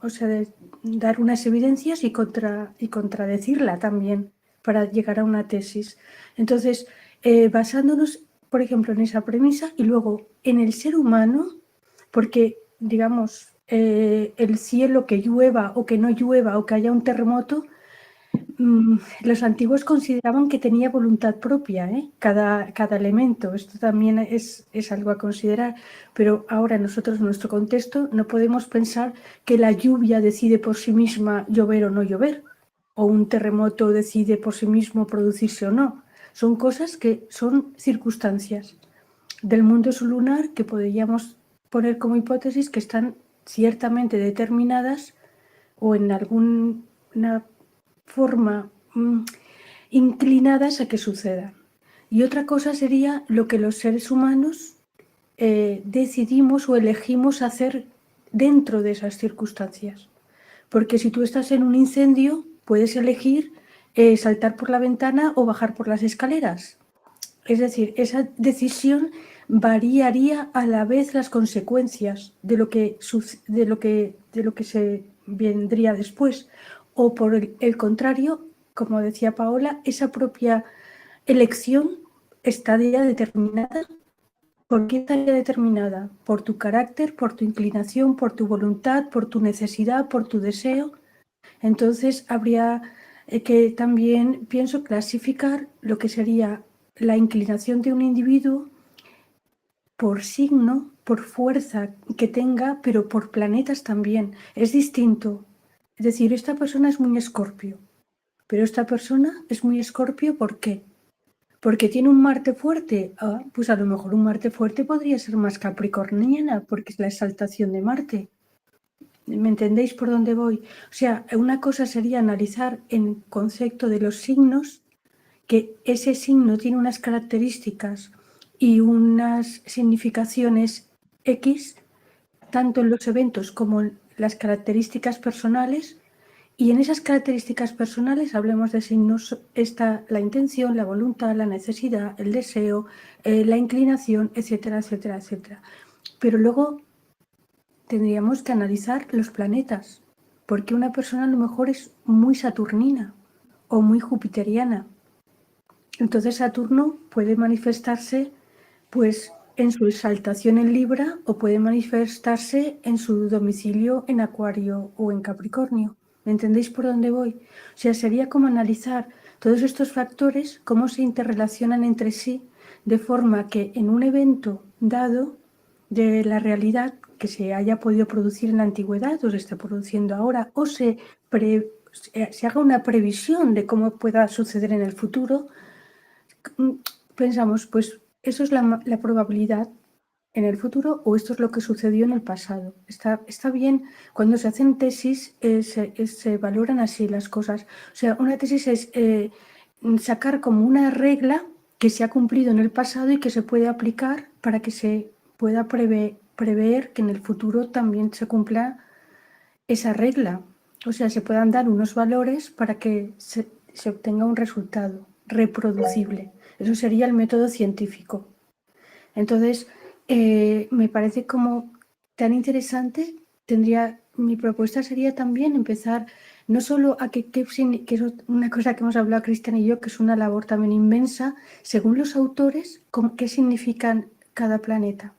o sea, dar unas evidencias y contradecirla también para llegar a una tesis. Entonces, basándonos, por ejemplo, en esa premisa y luego en el ser humano, porque, digamos, el cielo, que llueva o que no llueva o que haya un terremoto, los antiguos consideraban que tenía voluntad propia, cada elemento. Esto también es algo a considerar, pero ahora nosotros en nuestro contexto no podemos pensar que la lluvia decide por sí misma llover o no llover, o un terremoto decide por sí mismo producirse o no. Son cosas que son circunstancias del mundo sublunar que podríamos poner como hipótesis que están ciertamente determinadas o en alguna forma inclinadas a que suceda. Y otra cosa sería lo que los seres humanos decidimos o elegimos hacer dentro de esas circunstancias. Porque si tú estás en un incendio, puedes elegir saltar por la ventana o bajar por las escaleras. Es decir, esa decisión variaría a la vez las consecuencias de lo que se vendría después. O por el contrario, como decía Paola, esa propia elección estaría determinada. ¿Por qué estaría determinada? Por tu carácter, por tu inclinación, por tu voluntad, por tu necesidad, por tu deseo. Entonces habría que también, pienso, clasificar lo que sería la inclinación de un individuo por signo, por fuerza que tenga, pero por planetas también. Es distinto. Es decir, esta persona es muy Escorpio, pero esta persona es muy Escorpio, ¿por qué? Porque tiene un Marte fuerte. Ah, pues a lo mejor un Marte fuerte podría ser más capricorniana, porque es la exaltación de Marte. ¿Me entendéis por dónde voy? O sea, una cosa sería analizar en concepto de los signos, que ese signo tiene unas características y unas significaciones X, tanto en los eventos como en las características personales, Y en esas características personales, hablemos de signos, está la intención, la voluntad, la necesidad, el deseo, la inclinación, etcétera, etcétera, etcétera. Pero luego tendríamos que analizar los planetas, porque una persona a lo mejor es muy saturnina o muy jupiteriana. Entonces Saturno puede manifestarse pues en su exaltación en Libra o puede manifestarse en su domicilio en Acuario o en Capricornio. ¿Me entendéis por dónde voy? O sea, sería como analizar todos estos factores, cómo se interrelacionan entre sí, de forma que en un evento dado de la realidad que se haya podido producir en la antigüedad o se esté produciendo ahora, o se haga una previsión de cómo pueda suceder en el futuro, pensamos, pues eso es la probabilidad en el futuro o esto es lo que sucedió en el pasado. Está bien, cuando se hacen tesis se valoran así las cosas. O sea, una tesis es sacar como una regla que se ha cumplido en el pasado y que se puede aplicar para que se pueda prever que en el futuro también se cumpla esa regla. O sea, se puedan dar unos valores para que se obtenga un resultado reproducible. Eso sería el método científico. Entonces, me parece como tan interesante. Mi propuesta sería también empezar no solo a que es una cosa que hemos hablado Cristian y yo, que es una labor también inmensa, según los autores, qué significan cada planeta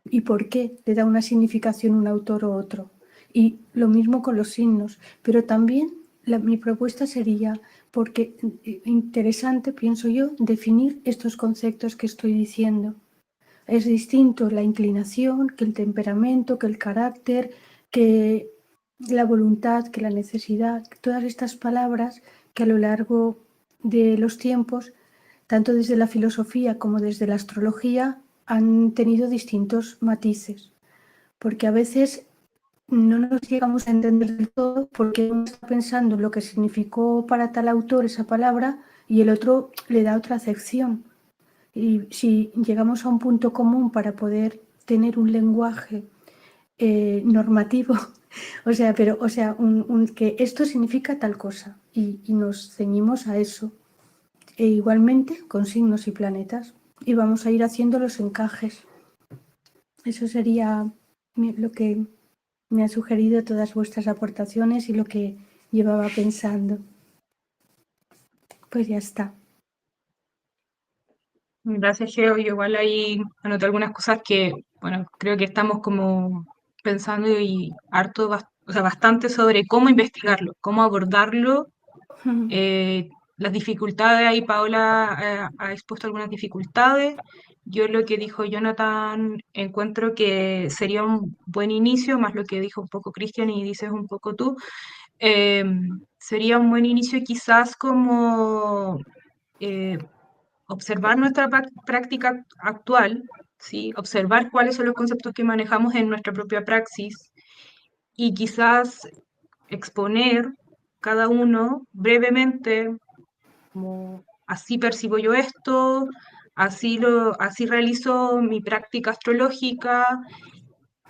y por qué le da una significación un autor o otro. Y lo mismo con los signos, pero también mi propuesta sería, porque interesante, pienso yo, definir estos conceptos que estoy diciendo. Es distinto la inclinación, que el temperamento, que el carácter, que la voluntad, que la necesidad, todas estas palabras que a lo largo de los tiempos, tanto desde la filosofía como desde la astrología, han tenido distintos matices, porque a veces no nos llegamos a entender del todo porque uno está pensando en lo que significó para tal autor esa palabra y el otro le da otra acepción. Y si llegamos a un punto común para poder tener un lenguaje normativo, que esto significa tal cosa y nos ceñimos a eso. E igualmente con signos y planetas y vamos a ir haciendo los encajes. Eso sería lo que me ha sugerido todas vuestras aportaciones y lo que llevaba pensando. Pues ya está. Gracias, Geo. Yo igual ahí anoté algunas cosas que, bueno, creo que estamos como pensando y bastante sobre cómo investigarlo, cómo abordarlo. Las dificultades, ahí Paola ha expuesto algunas dificultades. Yo lo que dijo Jonathan encuentro que sería un buen inicio, más lo que dijo un poco Cristian y dices un poco tú, sería un buen inicio quizás como observar nuestra práctica actual, ¿sí? Observar cuáles son los conceptos que manejamos en nuestra propia praxis y quizás exponer cada uno brevemente, como así percibo yo esto, así realizo mi práctica astrológica.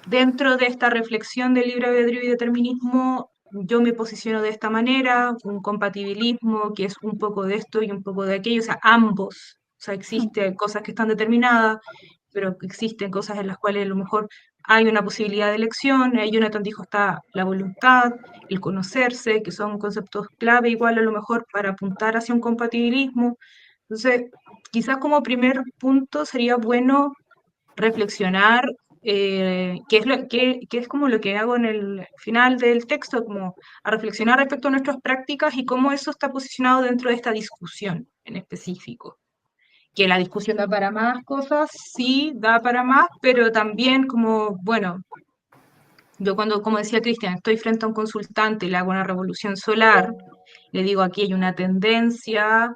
Dentro de esta reflexión del libre albedrío y determinismo, yo me posiciono de esta manera, un compatibilismo que es un poco de esto y un poco de aquello, o sea, ambos. O sea, existen cosas que están determinadas, pero existen cosas en las cuales a lo mejor hay una posibilidad de elección. Ahí Jonathan dijo está la voluntad, el conocerse, que son conceptos clave igual a lo mejor para apuntar hacia un compatibilismo. Entonces, quizás como primer punto sería bueno reflexionar, que es como lo que hago en el final del texto, como a reflexionar respecto a nuestras prácticas y cómo eso está posicionado dentro de esta discusión en específico. Que la discusión da para más cosas, sí, da para más, pero también como, bueno, yo cuando, como decía Cristian, estoy frente a un consultante y le hago una revolución solar, le digo aquí hay una tendencia,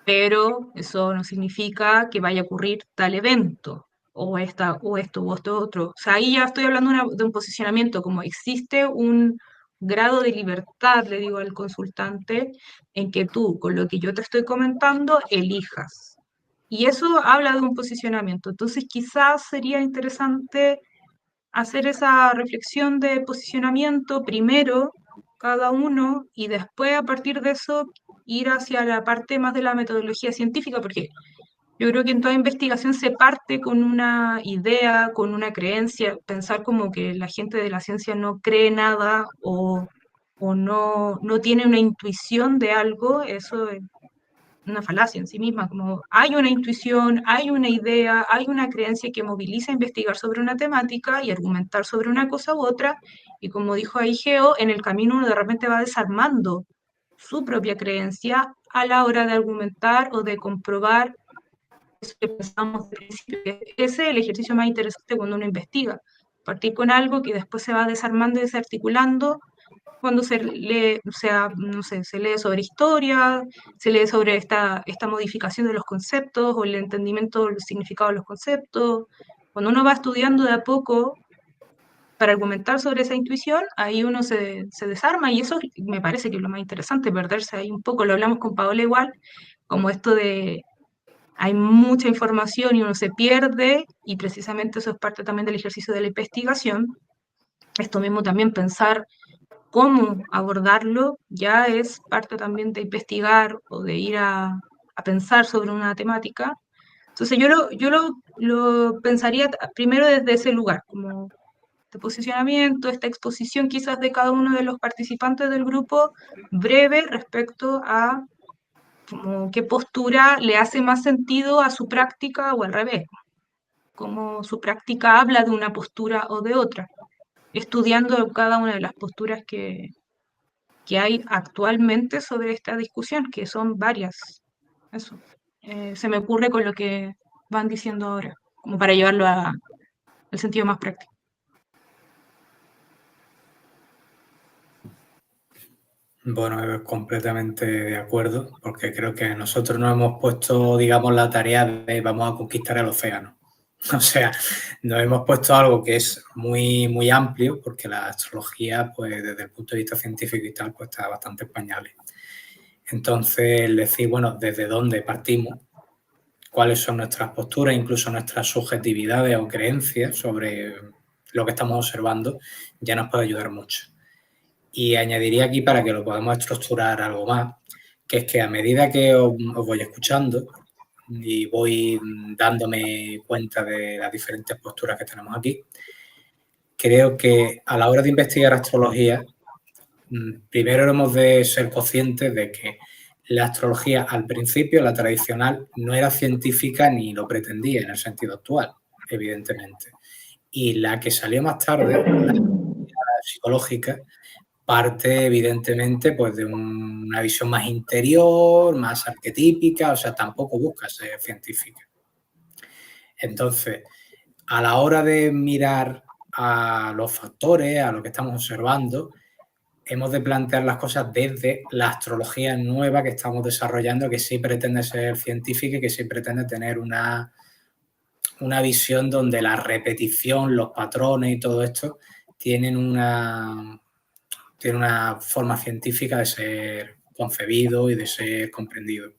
pero eso no significa que vaya a ocurrir tal evento, o esto, o esto otro. O sea, ahí ya estoy hablando de un posicionamiento, como existe un grado de libertad, le digo al consultante, en que tú, con lo que yo te estoy comentando, elijas. Y eso habla de un posicionamiento. Entonces, quizás sería interesante hacer esa reflexión de posicionamiento primero, cada uno y después a partir de eso ir hacia la parte más de la metodología científica, porque yo creo que en toda investigación se parte con una idea, con una creencia, pensar como que la gente de la ciencia no cree nada o no tiene una intuición de algo, eso es una falacia en sí misma, como hay una intuición, hay una idea, hay una creencia que moviliza a investigar sobre una temática y argumentar sobre una cosa u otra, y como dijo ahí Geo, en el camino uno de repente va desarmando su propia creencia a la hora de argumentar o de comprobar eso que pensamos al principio. Ese es el ejercicio más interesante cuando uno investiga, partir con algo que después se va desarmando y desarticulando cuando se lee, o sea, no sé, se lee sobre historia, se lee sobre esta modificación de los conceptos o el entendimiento del significado de los conceptos. Cuando uno va estudiando de a poco para argumentar sobre esa intuición, ahí uno se desarma y eso me parece que es lo más interesante, perderse ahí un poco. Lo hablamos con Paola igual, como esto de hay mucha información y uno se pierde y precisamente eso es parte también del ejercicio de la investigación. Esto mismo también pensar cómo abordarlo ya es parte también de investigar o de ir a pensar sobre una temática. Entonces yo lo pensaría primero desde ese lugar, como de posicionamiento, esta exposición quizás de cada uno de los participantes del grupo, breve respecto a como qué postura le hace más sentido a su práctica o al revés, cómo su práctica habla de una postura o de otra, estudiando cada una de las posturas que hay actualmente sobre esta discusión, que son varias. Eso. Se me ocurre con lo que van diciendo ahora, como para llevarlo al sentido más práctico. Bueno, completamente de acuerdo, porque creo que nosotros nos hemos puesto, digamos, la tarea de vamos a conquistar el océano. O sea, nos hemos puesto algo que es muy, muy amplio, porque la astrología, pues desde el punto de vista científico y tal, pues está bastante en pañales. Entonces, el decir, bueno, ¿desde dónde partimos? ¿Cuáles son nuestras posturas, incluso nuestras subjetividades o creencias sobre lo que estamos observando? Ya nos puede ayudar mucho. Y añadiría aquí, para que lo podamos estructurar algo más, que es que a medida que os voy escuchando y voy dándome cuenta de las diferentes posturas que tenemos aquí, creo que a la hora de investigar astrología, primero hemos de ser conscientes de que la astrología al principio, la tradicional, no era científica ni lo pretendía en el sentido actual, evidentemente. Y la que salió más tarde, la psicológica, parte evidentemente pues de una visión más interior, más arquetípica, o sea, tampoco busca ser científica. Entonces, a la hora de mirar a los factores, a lo que estamos observando, hemos de plantear las cosas desde la astrología nueva que estamos desarrollando, que sí pretende ser científica y que sí pretende tener una visión donde la repetición, los patrones y todo esto tienen una forma científica de ser concebido y de ser comprendido.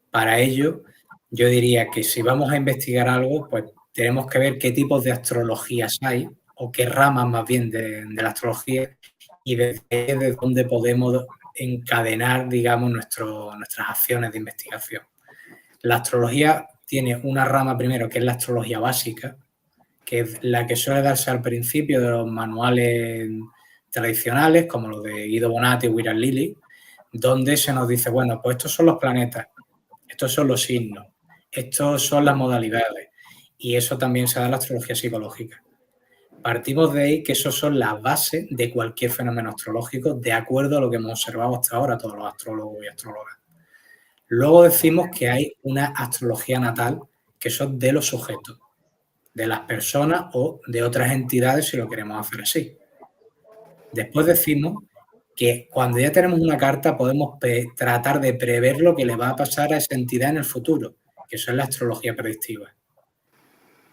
Para ello, yo diría que si vamos a investigar algo, pues tenemos que ver qué tipos de astrologías hay o qué ramas más bien de la astrología y desde dónde podemos encadenar, digamos, nuestras acciones de investigación. La astrología tiene una rama primero, que es la astrología básica, que es la que suele darse al principio de los manuales tradicionales, como los de Guido Bonatti y William Lilly, donde se nos dice, bueno, pues estos son los planetas, estos son los signos, estos son las modalidades, y eso también se da en la astrología psicológica. Partimos de ahí que esos son las bases de cualquier fenómeno astrológico, de acuerdo a lo que hemos observado hasta ahora todos los astrólogos y astrólogas. Luego decimos que hay una astrología natal, que son de los sujetos, de las personas o de otras entidades, si lo queremos hacer así. Después decimos que cuando ya tenemos una carta podemos tratar de prever lo que le va a pasar a esa entidad en el futuro, que eso es la astrología predictiva.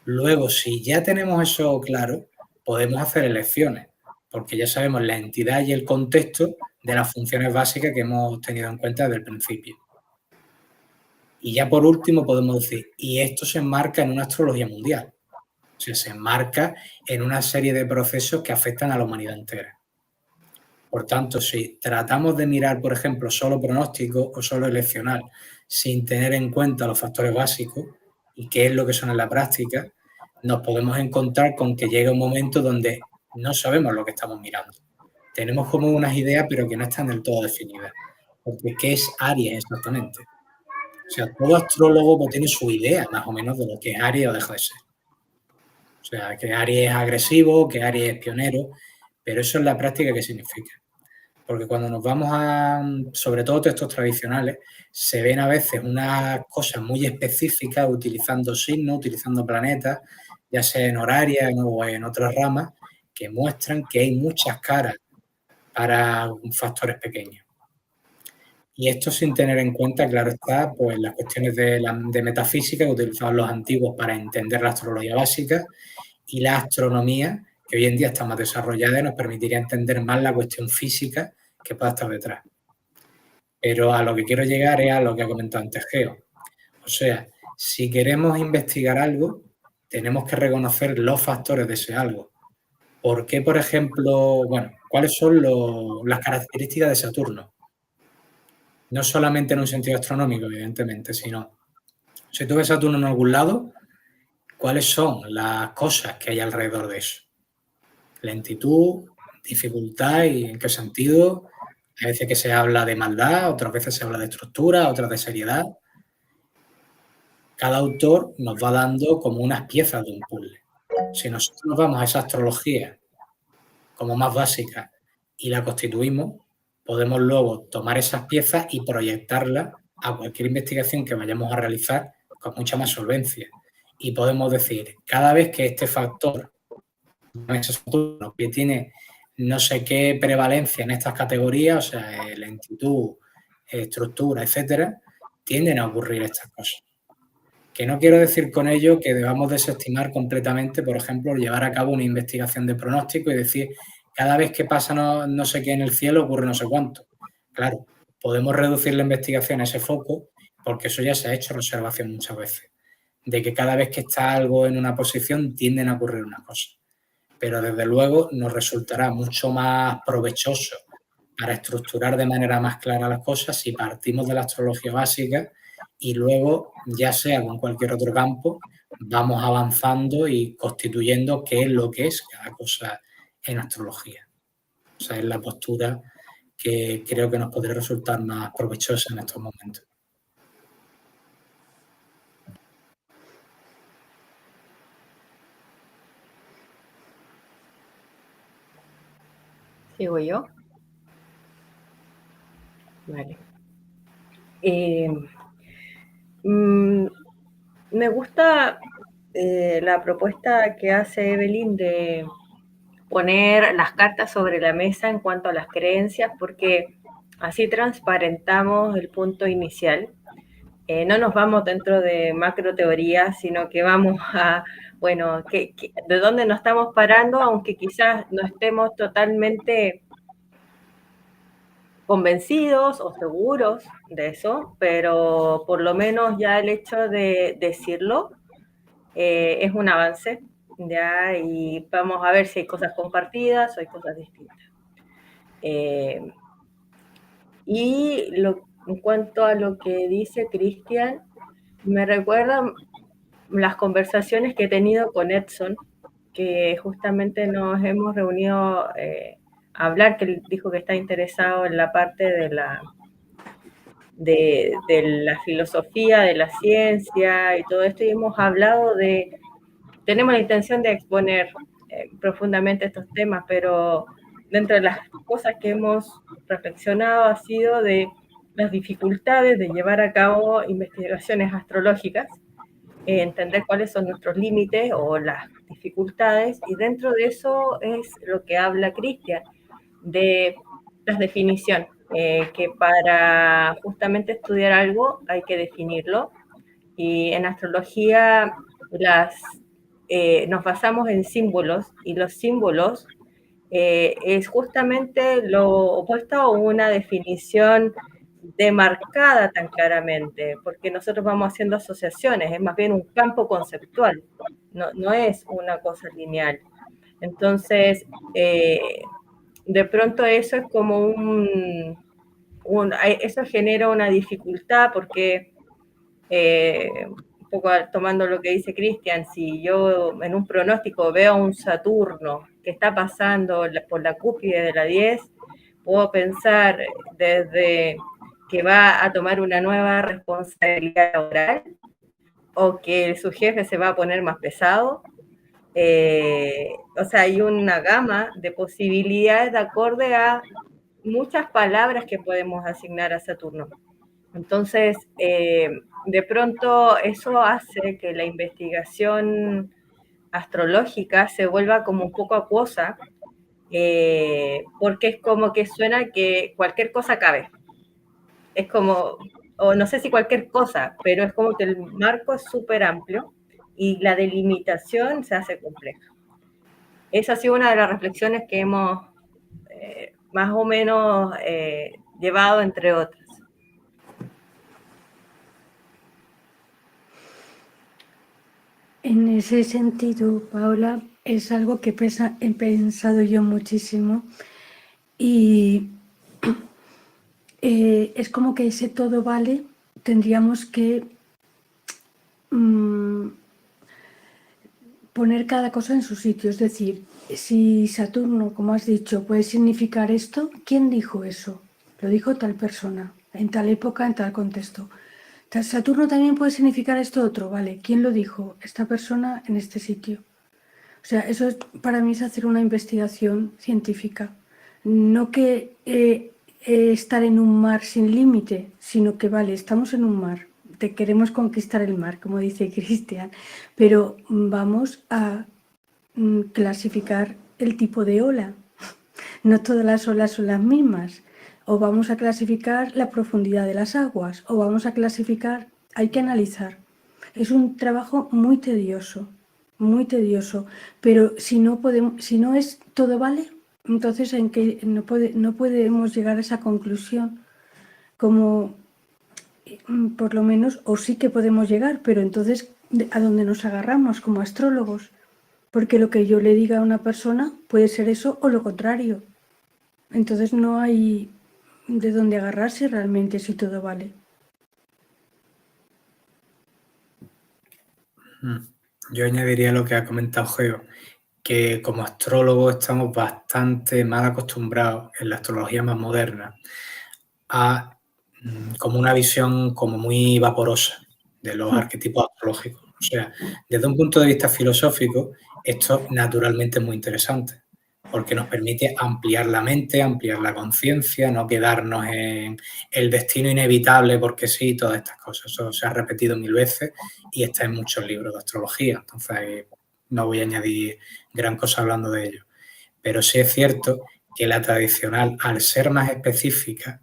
Luego, si ya tenemos eso claro, podemos hacer elecciones, porque ya sabemos la entidad y el contexto de las funciones básicas que hemos tenido en cuenta desde el principio. Y ya por último podemos decir, y esto se enmarca en una astrología mundial. O sea, se enmarca en una serie de procesos que afectan a la humanidad entera. Por tanto, si tratamos de mirar, por ejemplo, solo pronóstico o solo eleccional, sin tener en cuenta los factores básicos y qué es lo que son en la práctica, nos podemos encontrar con que llega un momento donde no sabemos lo que estamos mirando. Tenemos como unas ideas, pero que no están del todo definidas. Porque, ¿qué es Aries exactamente? O sea, todo astrólogo pues, tiene su idea, más o menos, de lo que es Aries o deja de ser. O sea, que Aries es agresivo, que Aries es pionero, pero eso en la práctica, ¿qué significa? Porque cuando nos vamos a, sobre todo textos tradicionales, se ven a veces unas cosas muy específicas utilizando signos, utilizando planetas, ya sea en horarias o en otras ramas, que muestran que hay muchas caras para factores pequeños. Y esto sin tener en cuenta, claro está, pues las cuestiones de metafísica que utilizaban los antiguos para entender la astrología básica y la astronomía, que hoy en día está más desarrollada y nos permitiría entender más la cuestión física que pueda estar detrás. Pero a lo que quiero llegar es a lo que ha comentado antes Geo. O sea, si queremos investigar algo, tenemos que reconocer los factores de ese algo. ¿Por qué, por ejemplo, bueno, cuáles son las características de Saturno? No solamente en un sentido astronómico, evidentemente, sino si tú ves Saturno en algún lado, ¿cuáles son las cosas que hay alrededor de eso? Lentitud, dificultad y en qué sentido. Hay veces que se habla de maldad, otras veces se habla de estructura, otras de seriedad. Cada autor nos va dando como unas piezas de un puzzle. Si nosotros nos vamos a esa astrología como más básica y la constituimos, podemos luego tomar esas piezas y proyectarlas a cualquier investigación que vayamos a realizar con mucha más solvencia. Y podemos decir, cada vez que este factor, que tiene no sé qué prevalencia en estas categorías, o sea, lentitud, estructura, etcétera, tienden a ocurrir estas cosas. Que no quiero decir con ello que debamos desestimar completamente, por ejemplo, llevar a cabo una investigación de pronóstico y decir, cada vez que pasa no sé qué en el cielo ocurre no sé cuánto. Claro, podemos reducir la investigación a ese foco, porque eso ya se ha hecho en observación muchas veces, de que cada vez que está algo en una posición tienden a ocurrir unas cosas. Pero desde luego nos resultará mucho más provechoso para estructurar de manera más clara las cosas si partimos de la astrología básica y luego, ya sea con cualquier otro campo, vamos avanzando y constituyendo qué es lo que es cada cosa en astrología. O sea, es la postura que creo que nos podría resultar más provechosa en estos momentos. ¿Sigo yo? Vale. Me gusta la propuesta que hace Evelyn de poner las cartas sobre la mesa en cuanto a las creencias, porque así transparentamos el punto inicial. No nos vamos dentro de macro teorías, sino que vamos a, bueno, de dónde nos estamos parando, aunque quizás no estemos totalmente convencidos o seguros de eso, pero por lo menos ya el hecho de decirlo es un avance, ¿ya? Y vamos a ver si hay cosas compartidas o hay cosas distintas. Y en cuanto a lo que dice Cristian, me recuerdan las conversaciones que he tenido con Edson, que justamente nos hemos reunido a hablar, que él dijo que está interesado en la parte de la filosofía, de la ciencia y todo esto, y hemos hablado tenemos la intención de exponer profundamente estos temas, pero dentro de las cosas que hemos reflexionado ha sido de las dificultades de llevar a cabo investigaciones astrológicas, entender cuáles son nuestros límites o las dificultades, y dentro de eso es lo que habla Cristian, de las definiciones, que para justamente estudiar algo hay que definirlo, y en astrología nos basamos en símbolos, y los símbolos es justamente lo opuesto a una definición demarcada tan claramente, porque nosotros vamos haciendo asociaciones, es más bien un campo conceptual, no es una cosa lineal. Entonces, de pronto eso es como eso genera una dificultad porque, un poco tomando lo que dice Cristian, si yo en un pronóstico veo un Saturno que está pasando por la cúspide de la 10, puedo pensar desde que va a tomar una nueva responsabilidad laboral o que su jefe se va a poner más pesado. O sea, hay una gama de posibilidades de acorde a muchas palabras que podemos asignar a Saturno. Entonces, de pronto eso hace que la investigación astrológica se vuelva como un poco acuosa, porque es como que suena que cualquier cosa cabe. Es como, o no sé si cualquier cosa, pero es como que el marco es súper amplio y la delimitación se hace compleja. Esa ha sido una de las reflexiones que hemos más o menos llevado, entre otras. En ese sentido, Paola, es algo que he pensado yo muchísimo y es como que ese todo vale, tendríamos que poner cada cosa en su sitio. Es decir, si Saturno, como has dicho, puede significar esto, ¿quién dijo eso? Lo dijo tal persona, en tal época, en tal contexto. Saturno también puede significar esto otro, ¿vale? ¿Quién lo dijo? Esta persona en este sitio. O sea, eso para mí es hacer una investigación científica. No que estar en un mar sin límite, sino que, vale, estamos en un mar, te queremos conquistar el mar, como dice Cristian, pero vamos a clasificar el tipo de ola. No todas las olas son las mismas. O vamos a clasificar la profundidad de las aguas, o vamos a clasificar, hay que analizar. Es un trabajo muy tedioso, pero si no es todo vale, entonces en que no podemos llegar a esa conclusión, como por lo menos, o sí que podemos llegar, pero entonces a dónde nos agarramos como astrólogos, porque lo que yo le diga a una persona puede ser eso o lo contrario. Entonces no hay de dónde agarrarse realmente si todo vale. Yo añadiría lo que ha comentado Geo, que como astrólogos estamos bastante mal acostumbrados en la astrología más moderna a como una visión como muy vaporosa de los arquetipos astrológicos. O sea, desde un punto de vista filosófico, esto naturalmente es muy interesante, porque nos permite ampliar la mente, ampliar la conciencia, no quedarnos en el destino inevitable porque sí, todas estas cosas. Eso se ha repetido 1000 veces y está en muchos libros de astrología. Entonces, no voy a añadir gran cosa hablando de ello. Pero sí es cierto que la tradicional, al ser más específica,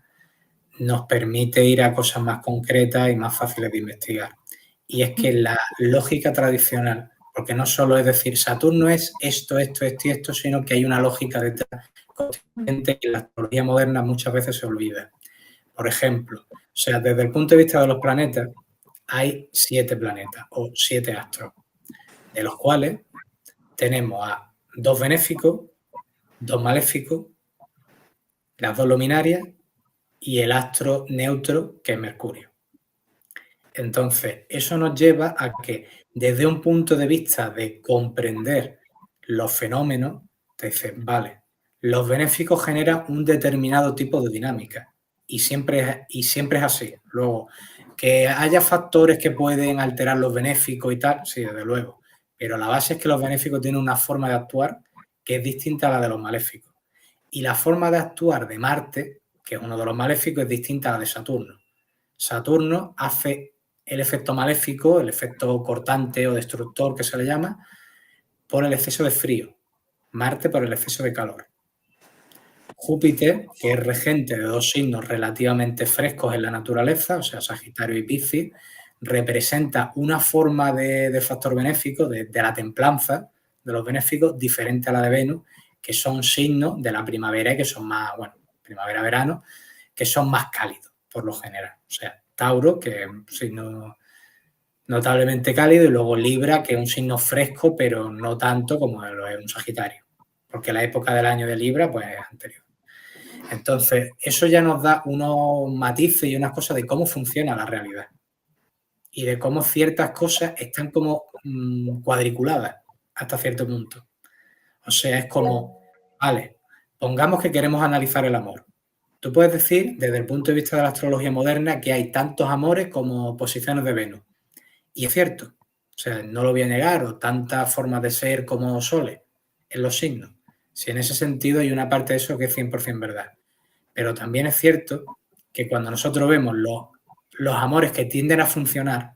nos permite ir a cosas más concretas y más fáciles de investigar. Y es que la lógica tradicional, porque no solo es decir Saturno es esto, esto, esto y esto, sino que hay una lógica detrás que en la astrología moderna muchas veces se olvida. Por ejemplo, o sea, desde el punto de vista de los planetas, hay 7 planetas o 7 astros, de los cuales tenemos a 2 benéficos, 2 maléficos, las 2 luminarias y el astro neutro, que es Mercurio. Entonces, eso nos lleva a que desde un punto de vista de comprender los fenómenos, te dices, vale, los benéficos generan un determinado tipo de dinámica y siempre es así. Luego, que haya factores que pueden alterar los benéficos y tal, sí, desde luego, pero la base es que los benéficos tienen una forma de actuar que es distinta a la de los maléficos. Y la forma de actuar de Marte, que es uno de los maléficos, es distinta a la de Saturno. Saturno hace el efecto maléfico, el efecto cortante o destructor que se le llama, por el exceso de frío. Marte por el exceso de calor. Júpiter, que es regente de 2 signos relativamente frescos en la naturaleza, o sea, Sagitario y Piscis, representa una forma de factor benéfico, de la templanza de los benéficos, diferente a la de Venus, que son signos de la primavera y que son más, bueno, primavera-verano, que son más cálidos, por lo general. O sea, Tauro, que es un signo notablemente cálido, y luego Libra, que es un signo fresco, pero no tanto como lo es un Sagitario. porque la época del año de Libra pues es anterior. Entonces, eso ya nos da unos matices y unas cosas de cómo funciona la realidad y de cómo ciertas cosas están como cuadriculadas hasta cierto punto. O sea, es como, vale, pongamos que queremos analizar el amor. Tú puedes decir, desde el punto de vista de la astrología moderna, que hay tantos amores como posiciones de Venus. Y es cierto, o sea, no lo voy a negar, o tantas formas de ser como soles en los signos. Si en ese sentido hay una parte de eso que es 100% verdad. Pero también es cierto que cuando nosotros vemos los amores que tienden a funcionar,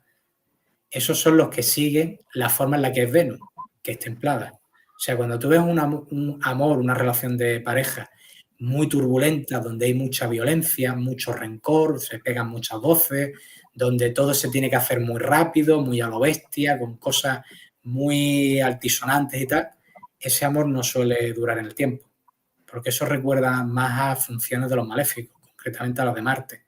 esos son los que siguen la forma en la que es Venus, que es templada. O sea, cuando tú ves un amor, una relación de pareja muy turbulenta, donde hay mucha violencia, mucho rencor, se pegan muchas voces, donde todo se tiene que hacer muy rápido, muy a lo bestia, con cosas muy altisonantes y tal, ese amor no suele durar en el tiempo, porque eso recuerda más a funciones de los maléficos, concretamente a las de Marte.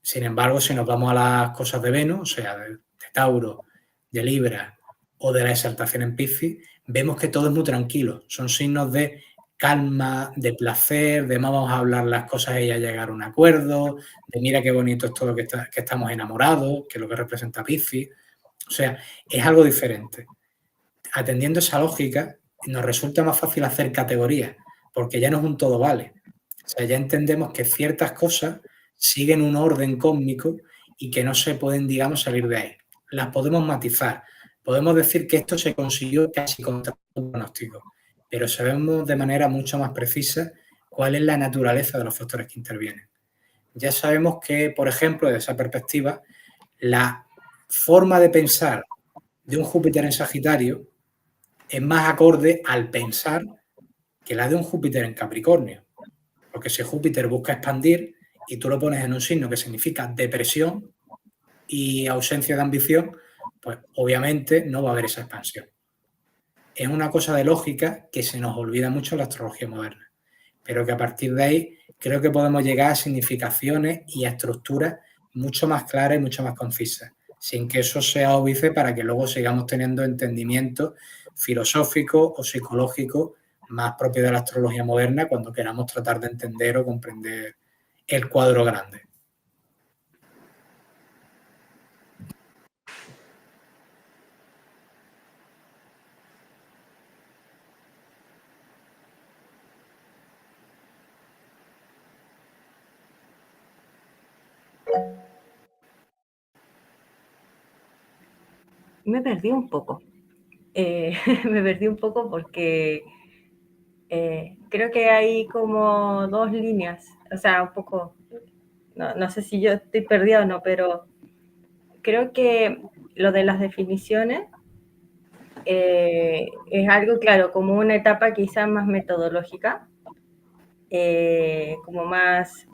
Sin embargo, si nos vamos a las cosas de Venus, o sea, de Tauro, de Libra o de la exaltación en Piscis, vemos que todo es muy tranquilo. Son signos de calma, de placer, de vamos a hablar las cosas y a llegar a un acuerdo, de mira qué bonito es todo que estamos enamorados, que es lo que representa Piscis. O sea, es algo diferente. Atendiendo esa lógica, nos resulta más fácil hacer categorías, porque ya no es un todo vale. O sea, ya entendemos que ciertas cosas siguen un orden cósmico y que no se pueden, digamos, salir de ahí. Las podemos matizar. Podemos decir que esto se consiguió casi contra un pronóstico, pero sabemos de manera mucho más precisa cuál es la naturaleza de los factores que intervienen. Ya sabemos que, por ejemplo, desde esa perspectiva, la forma de pensar de un Júpiter en Sagitario es más acorde al pensar que la de un Júpiter en Capricornio. Porque si Júpiter busca expandir y tú lo pones en un signo que significa depresión y ausencia de ambición, pues obviamente no va a haber esa expansión. Es una cosa de lógica que se nos olvida mucho en la astrología moderna, pero que a partir de ahí creo que podemos llegar a significaciones y a estructuras mucho más claras y mucho más concisas, sin que eso sea óbice para que luego sigamos teniendo entendimientos filosóficos o psicológicos más propios de la astrología moderna cuando queramos tratar de entender o comprender el cuadro grande. Me perdí un poco. Me perdí un poco porque creo que hay como dos líneas, o sea, un poco, no sé si yo estoy perdida o no, pero creo que lo de las definiciones es algo, claro, como una etapa quizás más metodológica, como más,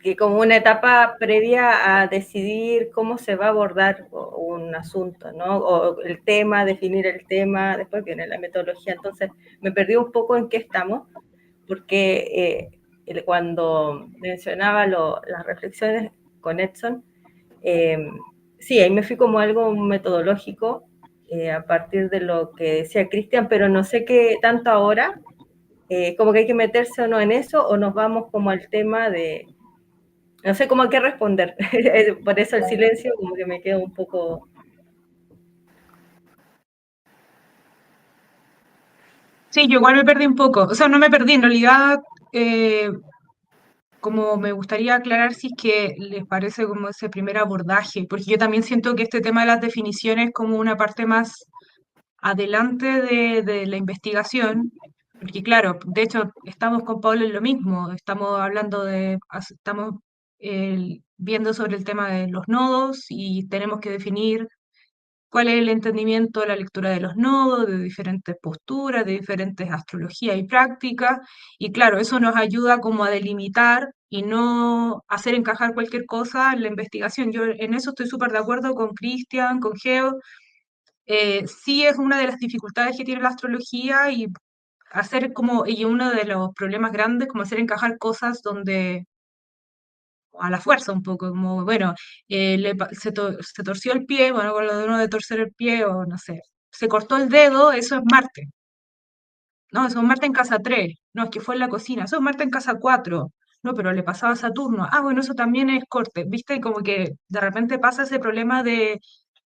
que como una etapa previa a decidir cómo se va a abordar un asunto, ¿no? O el tema, definir el tema, después viene la metodología. Entonces, me perdí un poco en qué estamos, porque cuando mencionaba las reflexiones con Edson, sí, ahí me fui como algo metodológico a partir de lo que decía Cristian, pero no sé qué tanto ahora, como que hay que meterse o no en eso, o nos vamos como al tema de, no sé cómo a qué responder. Por eso el silencio como que me quedo un poco. Sí, yo igual me perdí un poco. O sea, no me perdí, en realidad, como me gustaría aclarar si es que les parece como ese primer abordaje, porque yo también siento que este tema de las definiciones es como una parte más adelante de la investigación, porque claro, de hecho estamos con Pablo en lo mismo, estamos hablando estamos viendo sobre el tema de los nodos y tenemos que definir cuál es el entendimiento, la lectura de los nodos, de diferentes posturas, de diferentes astrologías y prácticas, y claro, eso nos ayuda como a delimitar y no hacer encajar cualquier cosa en la investigación. Yo en eso estoy súper de acuerdo con Cristian, con Geo. Sí es una de las dificultades que tiene la astrología y hacer como, y uno de los problemas grandes, como hacer encajar cosas donde, a la fuerza un poco, como, bueno, se torció el pie, bueno, con lo de uno de torcer el pie, o no sé, se cortó el dedo, eso es Marte. No, eso es Marte en casa 3. No, es que fue en la cocina. Eso es Marte en casa 4. No, pero le pasaba a Saturno. Ah, bueno, eso también es corte. ¿Viste? Como que de repente pasa ese problema de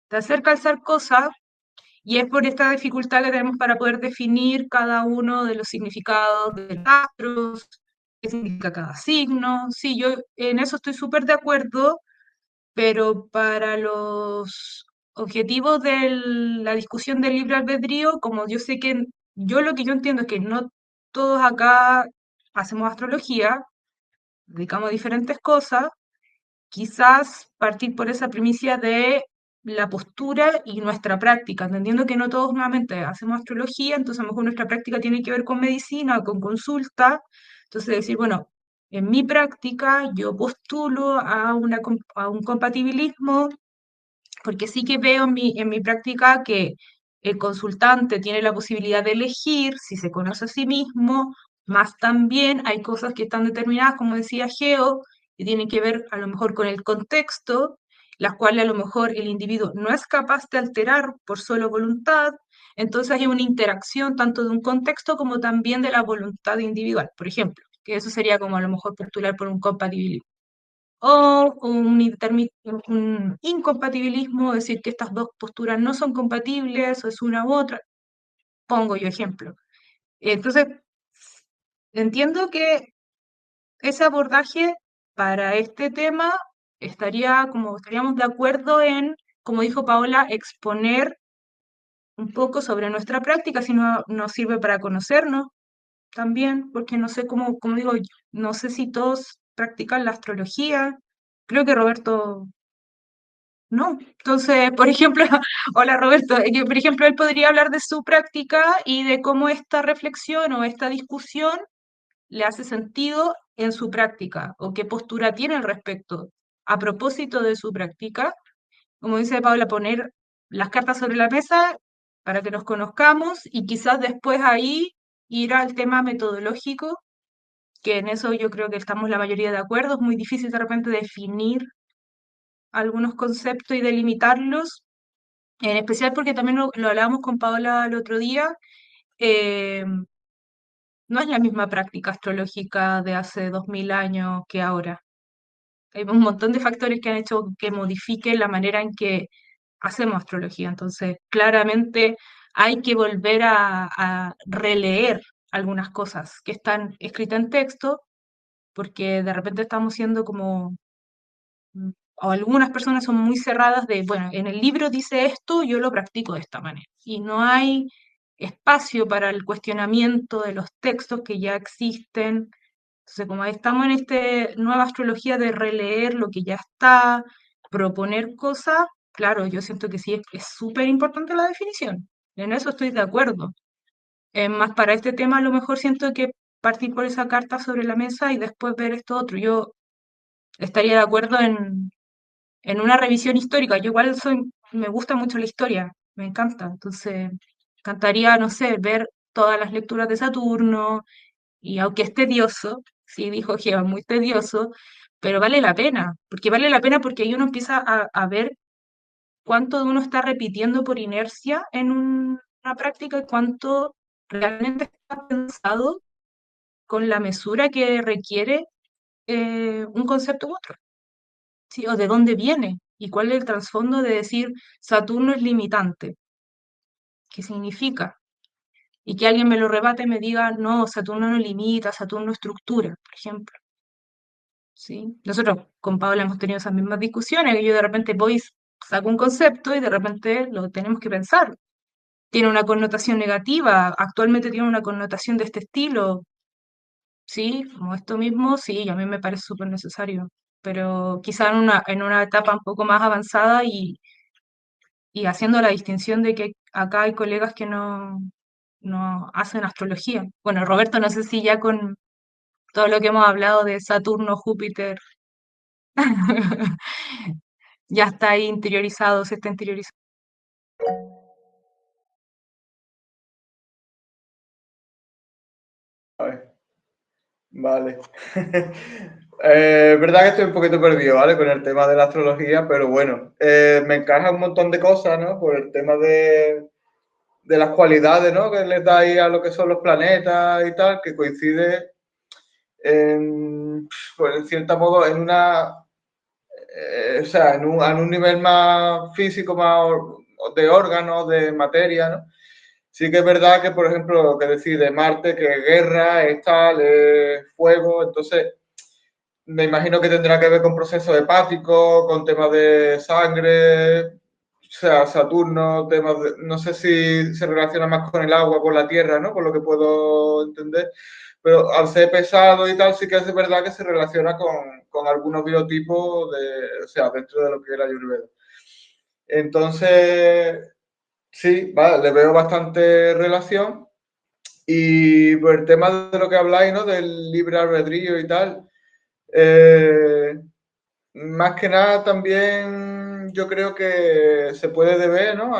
hacer calzar cosas y es por esta dificultad que tenemos para poder definir cada uno de los significados de los astros, qué significa cada signo. Sí, yo en eso estoy súper de acuerdo, pero para los objetivos de la discusión del libre albedrío, como yo sé que yo lo que yo entiendo es que no todos acá hacemos astrología, dedicamos a diferentes cosas, quizás partir por esa primicia de la postura y nuestra práctica, entendiendo que no todos nuevamente hacemos astrología, entonces a lo mejor nuestra práctica tiene que ver con medicina, con consulta, entonces decir, bueno, en mi práctica yo postulo a un compatibilismo, porque sí que veo en mi práctica que el consultante tiene la posibilidad de elegir si se conoce a sí mismo, más también hay cosas que están determinadas, como decía Geo, que tienen que ver a lo mejor con el contexto, las cuales a lo mejor el individuo no es capaz de alterar por solo voluntad, entonces hay una interacción tanto de un contexto como también de la voluntad individual, por ejemplo, que eso sería como a lo mejor postular por un compatibilismo o un incompatibilismo, decir que estas dos posturas no son compatibles, o es una u otra, pongo yo ejemplo. Entonces, entiendo que ese abordaje para este tema estaríamos de acuerdo en, como dijo Paola, exponer un poco sobre nuestra práctica, si no nos sirve para conocernos también, porque no sé cómo, como digo, no sé si todos practican la astrología. Creo que Roberto no. Entonces, por ejemplo, hola Roberto, que, por ejemplo, él podría hablar de su práctica y de cómo esta reflexión o esta discusión le hace sentido en su práctica o qué postura tiene al respecto. A propósito de su práctica, como dice Paula, poner las cartas sobre la mesa para que nos conozcamos y quizás después ahí ir al tema metodológico, que en eso yo creo que estamos la mayoría de acuerdo. Es muy difícil de repente definir algunos conceptos y delimitarlos, en especial porque también lo hablábamos con Paola el otro día, eh, no es la misma práctica astrológica de hace 2000 años que ahora. Hay un montón de factores que han hecho que modifiquen la manera en que hacemos astrología. Entonces, claramente hay que volver a releer algunas cosas que están escritas en texto, porque de repente estamos siendo como o algunas personas son muy cerradas de, bueno, en el libro dice esto, yo lo practico de esta manera. Y no hay espacio para el cuestionamiento de los textos que ya existen. Entonces, como estamos en esta nueva astrología de releer lo que ya está, proponer cosas, claro, yo siento que sí es súper importante la definición. En eso estoy de acuerdo. Más para este tema, a lo mejor siento que partir por esa carta sobre la mesa y después ver esto otro. Yo estaría de acuerdo en una revisión histórica. Yo igual me gusta mucho la historia, me encanta. Entonces, encantaría, no sé, ver todas las lecturas de Saturno, y aunque es tedioso, sí, dijo Geo, muy tedioso, pero vale la pena, porque ahí uno empieza a ver cuánto de uno está repitiendo por inercia en una práctica y cuánto realmente está pensado con la mesura que requiere un concepto u otro. ¿Sí? O de dónde viene y cuál es el trasfondo de decir Saturno es limitante. ¿Qué significa? Y que alguien me lo rebate y me diga, no, Saturno no limita, Saturno estructura, por ejemplo. ¿Sí? Nosotros con Paola hemos tenido esas mismas discusiones, que yo de repente voy, saco un concepto y de repente lo tenemos que pensar. Tiene una connotación negativa, actualmente tiene una connotación de este estilo, ¿sí? Como esto mismo, sí, a mí me parece súper necesario, pero quizá en una etapa un poco más avanzada y haciendo la distinción de que acá hay colegas que no hacen astrología. Bueno, Roberto, no sé si ya con todo lo que hemos hablado de Saturno, Júpiter, ya está ahí interiorizado, se está interiorizando. Vale. Verdad que estoy un poquito perdido, ¿vale? Con el tema de la astrología, pero bueno, me encaja un montón de cosas, ¿no? Por el tema de las cualidades, ¿no?, que les da ahí a lo que son los planetas y tal, que coincide pues en cierto modo en una, o sea, en un nivel más físico, más de órganos, de materia, ¿no? Sí que es verdad que, por ejemplo, lo que decide Marte, que es guerra, es tal, es fuego, entonces me imagino que tendrá que ver con procesos hepáticos, con temas de sangre, o sea, Saturno, temas de, no sé si se relaciona más con el agua, con la tierra, ¿no?, por lo que puedo entender, pero al ser pesado y tal, sí que es verdad que se relaciona con algunos biotipos, o sea, dentro de lo que era Ayurveda. Entonces, sí, vale, le veo bastante relación. Y por el tema de lo que habláis, ¿no?, del libre albedrío y tal, más que nada también yo creo que se puede deber, ¿no?,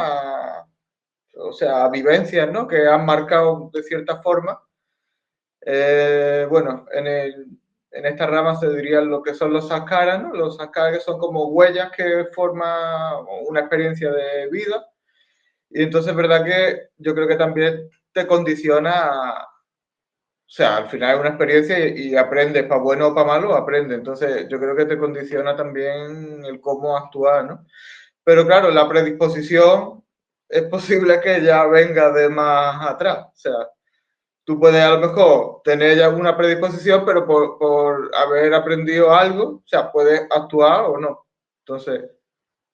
o sea, a vivencias, ¿no?, que han marcado de cierta forma. Bueno, en esta rama se dirían lo que son los sanskaras, ¿no? Los sanskaras, que son como huellas que forman una experiencia de vida. Y entonces es verdad que yo creo que también te condiciona, o sea, al final es una experiencia y aprendes, para bueno o para malo, aprendes. Entonces yo creo que te condiciona también el cómo actuar, ¿no? Pero claro, la predisposición es posible que ya venga de más atrás. O sea, tú puedes a lo mejor tener ya una predisposición, pero por haber aprendido algo, o sea, puedes actuar o no. Entonces,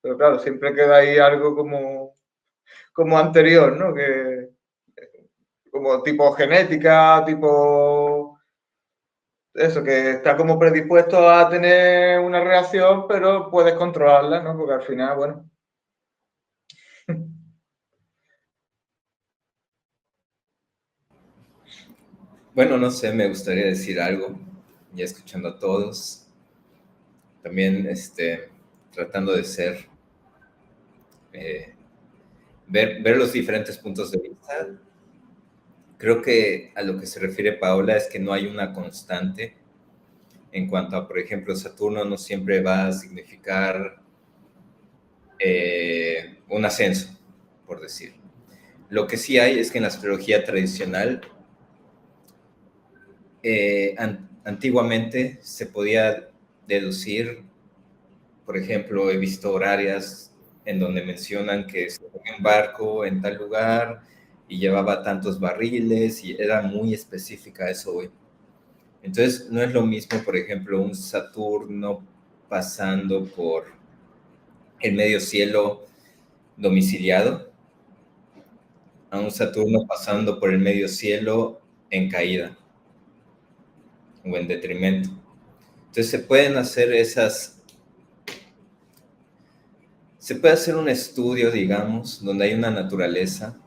pero claro, siempre queda ahí algo como anterior, ¿no? Que, como tipo genética, tipo eso, que está como predispuesto a tener una reacción, pero puedes controlarla, ¿no? Porque al final, bueno. Bueno, no sé, me gustaría decir algo, ya escuchando a todos, también tratando de ser, ver los diferentes puntos de vista. Creo que a lo que se refiere Paola es que no hay una constante en cuanto a, por ejemplo, Saturno no siempre va a significar un ascenso, por decir. Lo que sí hay es que en la astrología tradicional, antiguamente se podía deducir, por ejemplo, he visto horarias en donde mencionan que se ponía un barco en tal lugar y llevaba tantos barriles y era muy específica eso hoy. Entonces, no es lo mismo, por ejemplo, un Saturno pasando por el medio cielo domiciliado a un Saturno pasando por el medio cielo en caída o en detrimento. Entonces, se pueden hacer se puede hacer un estudio, digamos, donde hay una naturaleza,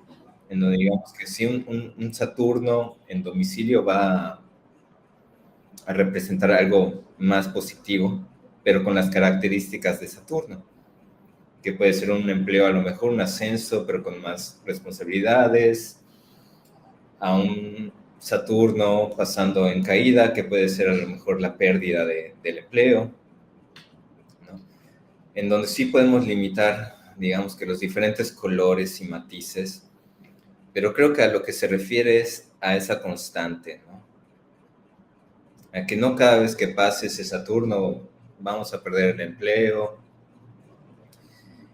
en donde digamos que si un Saturno en domicilio va a representar algo más positivo, pero con las características de Saturno, que puede ser un empleo, a lo mejor un ascenso, pero con más responsabilidades, a un Saturno pasando en caída, que puede ser a lo mejor la pérdida del empleo, ¿no? En donde sí podemos limitar, digamos, que los diferentes colores y matices, pero creo que a lo que se refiere es a esa constante, ¿no? A que no cada vez que pase ese Saturno vamos a perder el empleo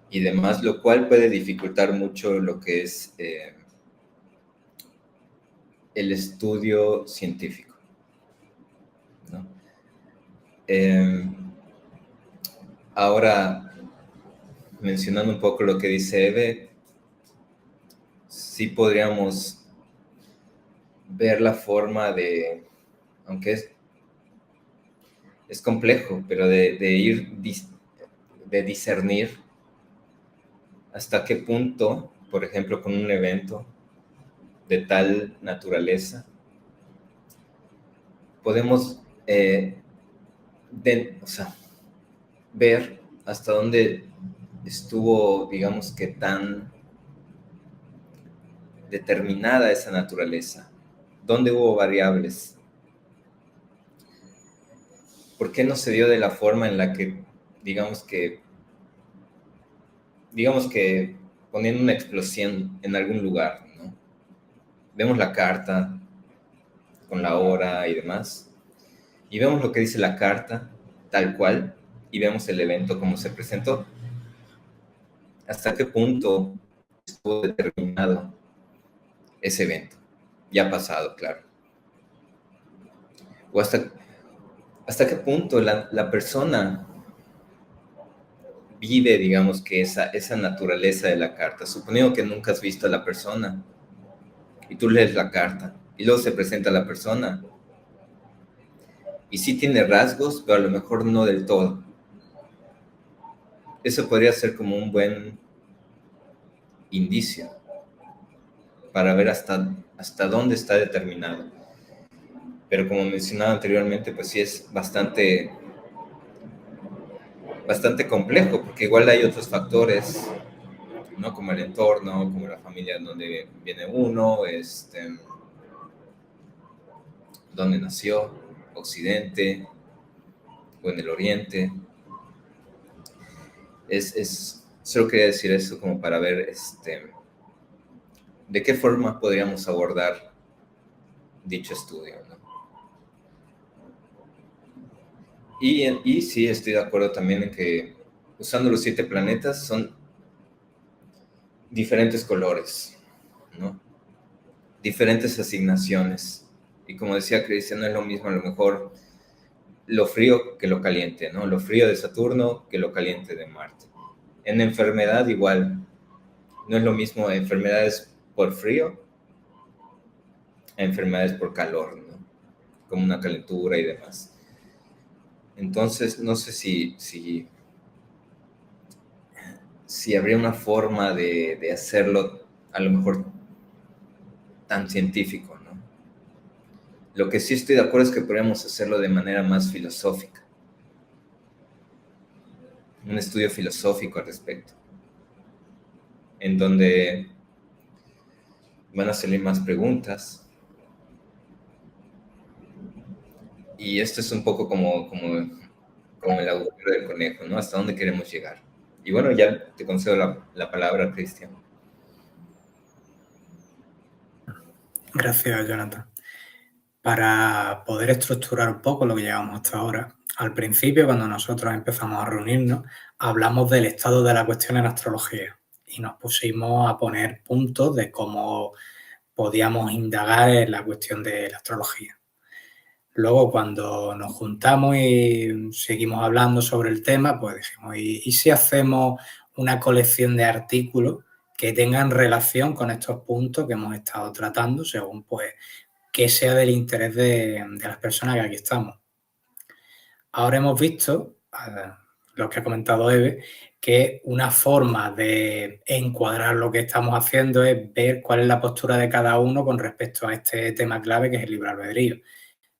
y demás, lo cual puede dificultar mucho lo que es el estudio científico, ¿no? Ahora, mencionando un poco lo que dice Eve, sí podríamos ver la forma de, aunque es complejo, pero de discernir hasta qué punto, por ejemplo, con un evento de tal naturaleza, podemos o sea, ver hasta dónde estuvo, digamos que tan determinada esa naturaleza, dónde hubo variables, por qué no se dio de la forma en la que, digamos que poniendo una explosión en algún lugar, ¿no? Vemos la carta con la hora y demás, y vemos lo que dice la carta tal cual, y vemos el evento como se presentó. ¿Hasta qué punto estuvo determinado ese evento? Ya ha pasado, claro. O hasta qué punto la persona vive, digamos, que esa naturaleza de la carta. Suponiendo que nunca has visto a la persona y tú lees la carta y luego se presenta la persona y sí tiene rasgos, pero a lo mejor no del todo. Eso podría ser como un buen indicio para ver hasta dónde está determinado. Pero como mencionaba anteriormente, pues sí es bastante complejo, porque igual hay otros factores, ¿no? Como el entorno, como la familia donde viene uno, dónde nació, Occidente o en el Oriente. Solo quería decir eso como para ver de qué forma podríamos abordar dicho estudio, ¿no? Y sí, estoy de acuerdo también en que usando los 7 planetas son diferentes colores, ¿no? Diferentes asignaciones. Y como decía Cristian, no es lo mismo a lo mejor lo frío que lo caliente, ¿no? Lo frío de Saturno que lo caliente de Marte. En enfermedad igual, no es lo mismo enfermedades por frío a enfermedades por calor, ¿no? Como una calentura y demás. Entonces, no sé si habría una forma de hacerlo a lo mejor tan científico, ¿no? Lo que sí estoy de acuerdo es que podríamos hacerlo de manera más filosófica. Un estudio filosófico al respecto, en donde van a salir más preguntas. Y esto es un poco como el agujero del conejo, ¿no? ¿Hasta dónde queremos llegar? Y bueno, ya te concedo la palabra, Cristian. Gracias, Jonathan. Para poder estructurar un poco lo que llevamos hasta ahora, al principio, cuando nosotros empezamos a reunirnos, hablamos del estado de la cuestión en astrología y nos pusimos a poner puntos de cómo podíamos indagar en la cuestión de la astrología. Luego, cuando nos juntamos y seguimos hablando sobre el tema, pues dijimos, ¿y si hacemos una colección de artículos que tengan relación con estos puntos que hemos estado tratando, según pues que sea del interés de las personas que aquí estamos? Ahora hemos visto, lo que ha comentado Eve, que una forma de encuadrar lo que estamos haciendo es ver cuál es la postura de cada uno con respecto a este tema clave que es el libre albedrío,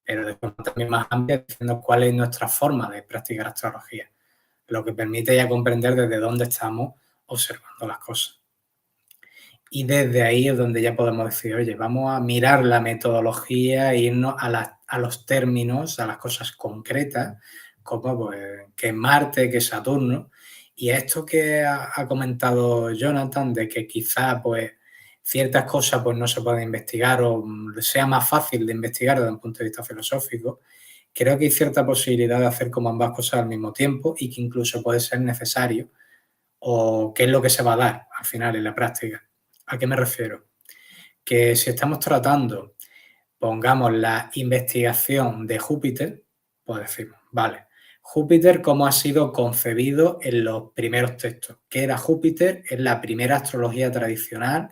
pero de forma también más amplia, diciendo cuál es nuestra forma de practicar astrología, lo que permite ya comprender desde dónde estamos observando las cosas. Y desde ahí es donde ya podemos decir, oye, vamos a mirar la metodología e irnos a los términos, a las cosas concretas, como pues, que Marte, que Saturno. Y esto que ha comentado Jonathan, de que quizá pues, ciertas cosas pues, no se pueden investigar o sea más fácil de investigar desde un punto de vista filosófico, creo que hay cierta posibilidad de hacer como ambas cosas al mismo tiempo y que incluso puede ser necesario, o qué es lo que se va a dar al final en la práctica. ¿A qué me refiero? Que si estamos tratando, pongamos la investigación de Júpiter, pues decimos, vale, Júpiter cómo ha sido concebido en los primeros textos. ¿Qué era Júpiter? Es la primera astrología tradicional,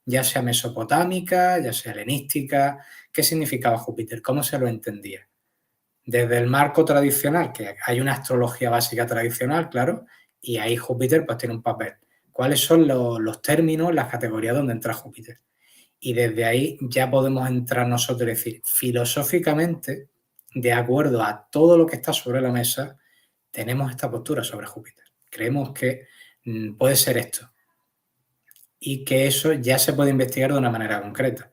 ya sea mesopotámica, ya sea helenística. ¿Qué significaba Júpiter? ¿Cómo se lo entendía? Desde el marco tradicional, que hay una astrología básica tradicional, claro, y ahí Júpiter pues tiene un papel. ¿Cuáles son los términos, las categorías donde entra Júpiter? Y desde ahí ya podemos entrar nosotros y decir, filosóficamente, de acuerdo a todo lo que está sobre la mesa, tenemos esta postura sobre Júpiter. Creemos que puede ser esto. Y que eso ya se puede investigar de una manera concreta.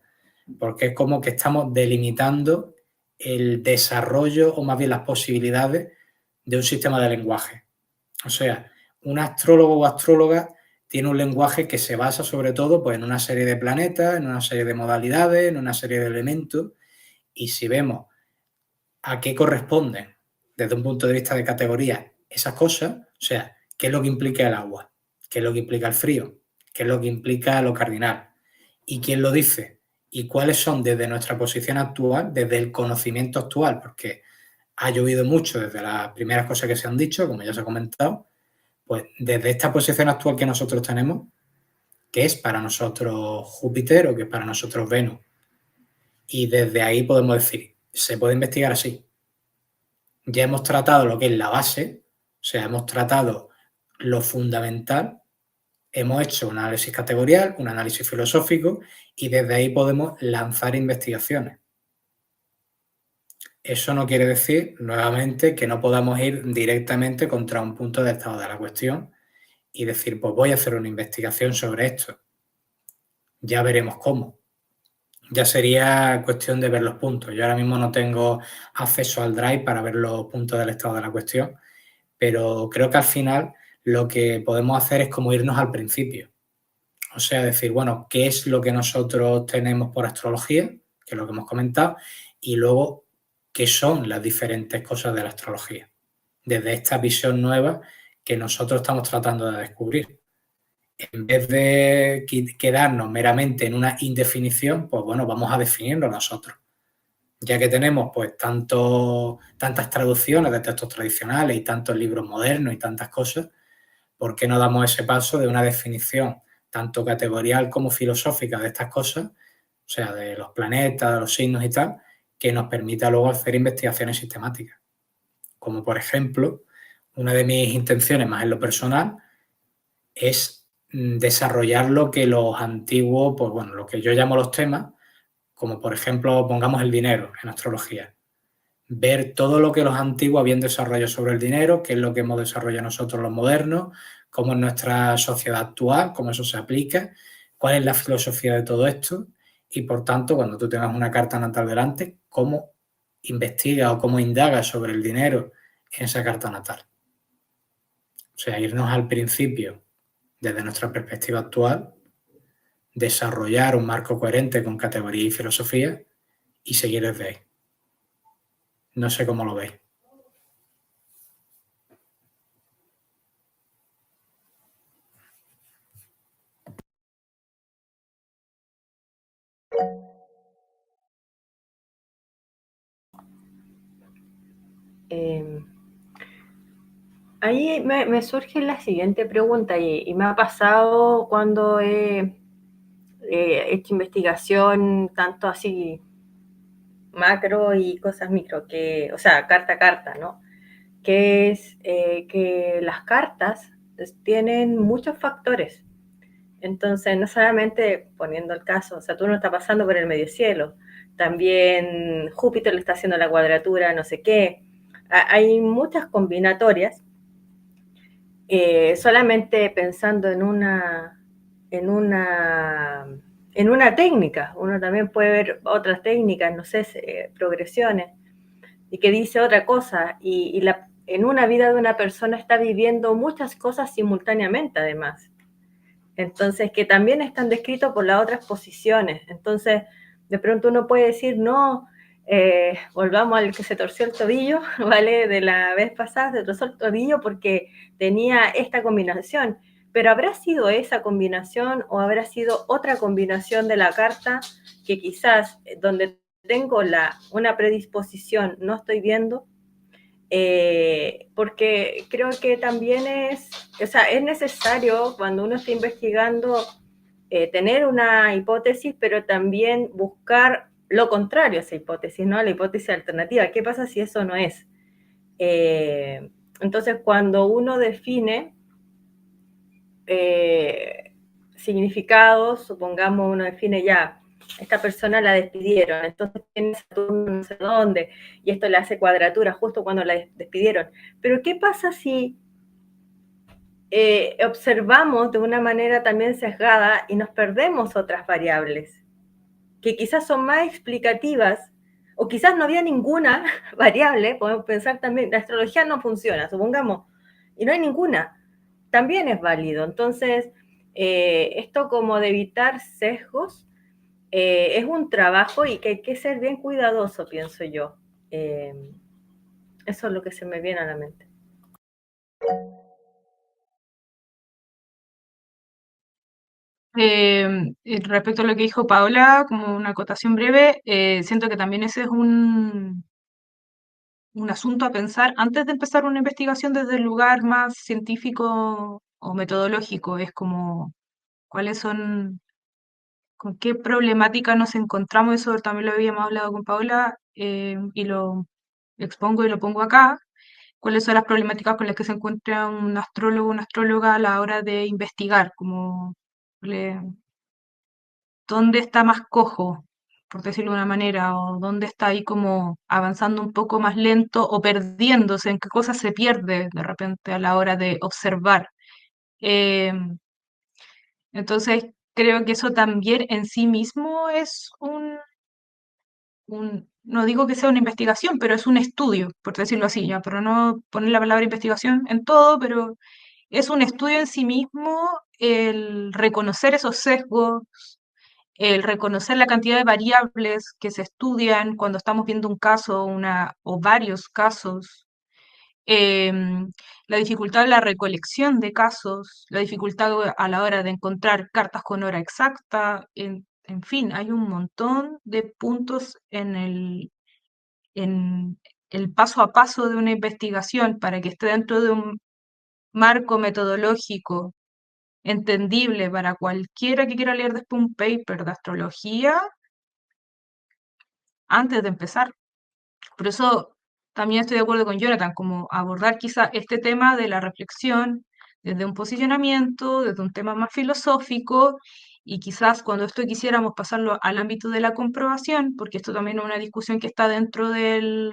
Porque es como que estamos delimitando el desarrollo o más bien las posibilidades de un sistema de lenguaje. O sea, un astrólogo o astróloga tiene un lenguaje que se basa sobre todo pues, en una serie de planetas, en una serie de modalidades, en una serie de elementos, y si vemos a qué corresponden desde un punto de vista de categoría esas cosas, o sea, qué es lo que implica el agua, qué es lo que implica el frío, qué es lo que implica lo cardinal, y quién lo dice, y cuáles son desde nuestra posición actual, desde el conocimiento actual, porque ha llovido mucho desde las primeras cosas que se han dicho, como ya se ha comentado, pues desde esta posición actual que nosotros tenemos, que es para nosotros Júpiter o que es para nosotros Venus, y desde ahí podemos decir, se puede investigar así. Ya hemos tratado lo que es la base, o sea, hemos tratado lo fundamental, hemos hecho un análisis categorial, un análisis filosófico, y desde ahí podemos lanzar investigaciones. Eso no quiere decir, nuevamente, que no podamos ir directamente contra un punto de estado de la cuestión y decir, pues voy a hacer una investigación sobre esto. Ya veremos cómo. Ya sería cuestión de ver los puntos. Yo ahora mismo no tengo acceso al Drive para ver los puntos del estado de la cuestión, pero creo que al final lo que podemos hacer es como irnos al principio. O sea, decir, bueno, ¿qué es lo que nosotros tenemos por astrología? Que es lo que hemos comentado. Y luego, ¿qué son las diferentes cosas de la astrología? Desde esta visión nueva que nosotros estamos tratando de descubrir. En vez de quedarnos meramente en una indefinición, pues bueno, vamos a definirlo nosotros. Ya que tenemos pues tantas traducciones de textos tradicionales y tantos libros modernos y tantas cosas, ¿por qué no damos ese paso de una definición tanto categorial como filosófica de estas cosas, o sea, de los planetas, de los signos y tal, que nos permita luego hacer investigaciones sistemáticas? Como por ejemplo, una de mis intenciones más en lo personal es desarrollar lo que los antiguos, pues bueno, lo que yo llamo los temas, como por ejemplo, pongamos el dinero en astrología. Ver todo lo que los antiguos habían desarrollado sobre el dinero, qué es lo que hemos desarrollado nosotros los modernos, cómo es nuestra sociedad actual, cómo eso se aplica, cuál es la filosofía de todo esto y, por tanto, cuando tú tengas una carta natal delante, cómo investigas o cómo indagas sobre el dinero en esa carta natal. O sea, irnos al principio desde nuestra perspectiva actual, desarrollar un marco coherente con categoría y filosofía y seguir desde ahí. No sé cómo lo veis. Ahí me surge la siguiente pregunta y me ha pasado cuando he hecho investigación tanto así macro y cosas micro, o sea, carta a carta, ¿no? Que es que las cartas tienen muchos factores. Entonces, no solamente poniendo el caso, Saturno está pasando por el medio cielo, también Júpiter le está haciendo la cuadratura, no sé qué. Hay muchas combinatorias. Solamente pensando en una técnica, uno también puede ver otras técnicas, no sé, progresiones, y que dice otra cosa, en una vida de una persona está viviendo muchas cosas simultáneamente además. Entonces, que también están descritos por las otras posiciones. Entonces, de pronto uno puede decir, no, volvamos al que se torció el tobillo, ¿vale? De la vez pasada, se torció el tobillo porque tenía esta combinación. Pero ¿habrá sido esa combinación o habrá sido otra combinación de la carta que quizás donde tengo una predisposición no estoy viendo? Porque creo que también es necesario cuando uno está investigando tener una hipótesis, pero también buscar lo contrario a esa hipótesis, ¿no? La hipótesis alternativa. ¿Qué pasa si eso no es? Entonces, cuando uno define significados, supongamos uno define ya, esta persona la despidieron, entonces tiene Saturno no sé dónde, y esto le hace cuadratura justo cuando la despidieron. Pero ¿qué pasa si observamos de una manera también sesgada y nos perdemos otras variables que quizás son más explicativas, o quizás no había ninguna variable? Podemos pensar también, la astrología no funciona, supongamos, y no hay ninguna, también es válido. Entonces, esto como de evitar sesgos es un trabajo y que hay que ser bien cuidadoso, pienso yo. Eso es lo que se me viene a la mente. Respecto a lo que dijo Paola, como una acotación breve, siento que también ese es un asunto a pensar antes de empezar una investigación desde el lugar más científico o metodológico. Es como cuáles son, con qué problemática nos encontramos, eso también lo habíamos hablado con Paola, y lo expongo y lo pongo acá. ¿Cuáles son las problemáticas con las que se encuentra un astrólogo o una astróloga a la hora de investigar? Como dónde está más cojo, por decirlo de una manera, o dónde está ahí como avanzando un poco más lento o perdiéndose, en qué cosas se pierde de repente a la hora de observar. Eh, entonces, creo que eso también en sí mismo es no digo que sea una investigación, pero es un estudio, por decirlo así, ya, pero no poner la palabra investigación en todo, pero es un estudio en sí mismo el reconocer esos sesgos, el reconocer la cantidad de variables que se estudian cuando estamos viendo un caso o varios casos, em, la dificultad de la recolección de casos, la dificultad a la hora de encontrar cartas con hora exacta, en fin, hay un montón de puntos en el paso a paso de una investigación para que esté dentro de un marco metodológico entendible para cualquiera que quiera leer después un paper de astrología antes de empezar. Por eso también estoy de acuerdo con Jonathan, como abordar quizá este tema de la reflexión desde un posicionamiento, desde un tema más filosófico, y quizás cuando esto quisiéramos pasarlo al ámbito de la comprobación, porque esto también es una discusión que está dentro de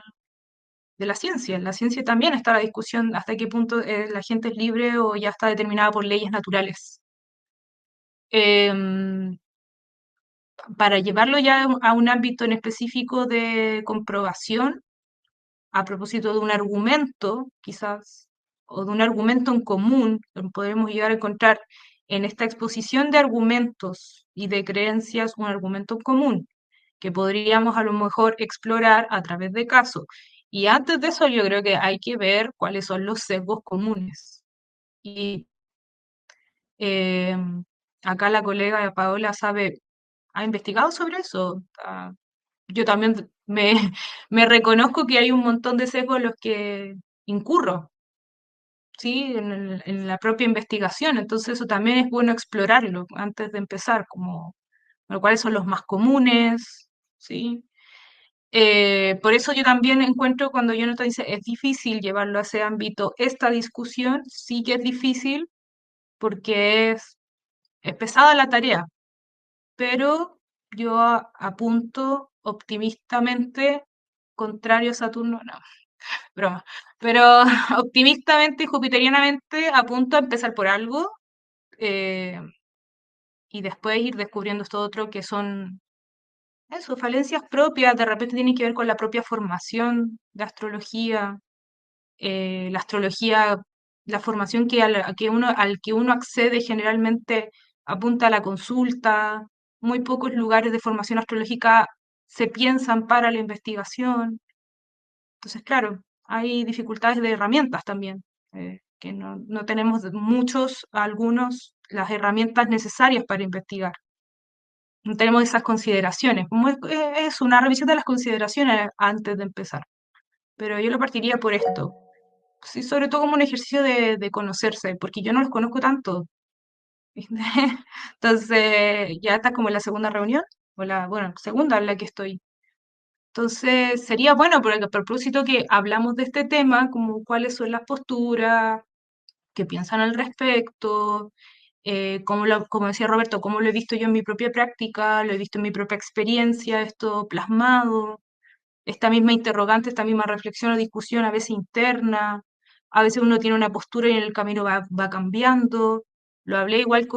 la ciencia. En la ciencia también está la discusión hasta qué punto la gente es libre o ya está determinada por leyes naturales. Em, para llevarlo ya a un ámbito en específico de comprobación, a propósito de un argumento, quizás, o de un argumento en común, podremos llegar a encontrar en esta exposición de argumentos y de creencias un argumento en común que podríamos a lo mejor explorar a través de casos. Y antes de eso yo creo que hay que ver cuáles son los sesgos comunes. Y eh, acá la colega Paola sabe, ha investigado sobre eso. Yo también me reconozco que hay un montón de sesgos en los que incurro, ¿sí? En la propia investigación. Entonces eso también es bueno explorarlo antes de empezar, como bueno, cuáles son los más comunes, ¿sí? Por eso yo también encuentro cuando Jonathan dice es difícil llevarlo a ese ámbito, esta discusión sí que es difícil porque es pesada la tarea, pero yo apunto optimistamente, contrario a Saturno, no, broma, pero optimistamente y jupiterianamente apunto a empezar por algo eh, y después ir descubriendo esto otro que son eso, falencias propias, de repente tienen que ver con la propia formación de astrología, la astrología, la formación al que uno accede generalmente apunta a la consulta, muy pocos lugares de formación astrológica se piensan para la investigación. Entonces, claro, hay dificultades de herramientas también, que no tenemos muchos, algunos, las herramientas necesarias para investigar. No tenemos esas consideraciones. Como es una revisión de las consideraciones antes de empezar. Pero yo lo partiría por esto. Sí, sobre todo como un ejercicio de conocerse, porque yo no los conozco tanto. Entonces, ya está como en la segunda reunión, bueno, segunda en la que estoy. Entonces, sería bueno, por el propósito que hablamos de este tema, como cuáles son las posturas, qué piensan al respecto, como decía Roberto, cómo lo he visto yo en mi propia práctica, lo he visto en mi propia experiencia, esto plasmado, esta misma interrogante, esta misma reflexión o discusión a veces interna, a veces uno tiene una postura y en el camino va cambiando. Lo hablé igual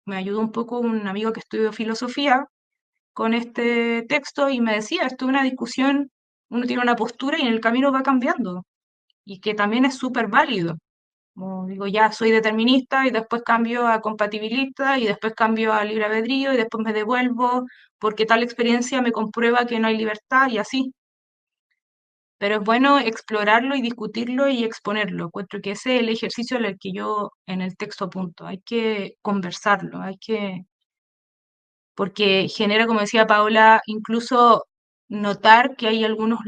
me ayudó un poco un amigo que estudió filosofía con este texto y me decía, esto es una discusión, uno tiene una postura y en el camino va cambiando y que también es súper válido. Como digo, ya soy determinista y después cambio a compatibilista y después cambio a libre albedrío y después me devuelvo porque tal experiencia me comprueba que no hay libertad y así. Pero es bueno explorarlo y discutirlo y exponerlo. Encuentro que ese es el ejercicio al que yo en el texto apunto. Hay que conversarlo, porque genera, como decía Paola, incluso notar que hay algunos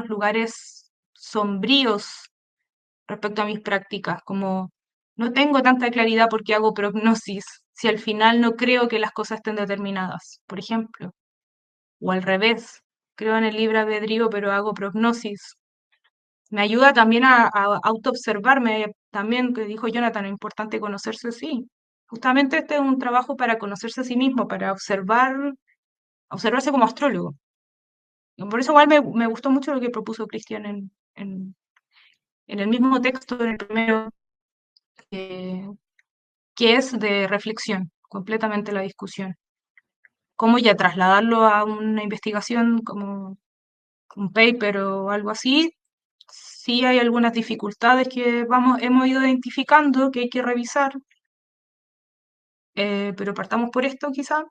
lugares sombríos respecto a mis prácticas, como no tengo tanta claridad porque hago prognosis, si al final no creo que las cosas estén determinadas, por ejemplo, o al revés, creo en el libre albedrío, pero hago prognosis. Me ayuda también a autoobservarme, también, que dijo Jonathan, es importante conocerse así. Justamente este es un trabajo para conocerse a sí mismo, para observarse como astrólogo. Por eso igual me gustó mucho lo que propuso Cristian en el mismo texto, en el primero, eh, que es de reflexión, completamente la discusión. Cómo ya trasladarlo a una investigación como un paper o algo así, sí hay algunas dificultades que hemos ido identificando que hay que revisar, pero partamos por esto quizá.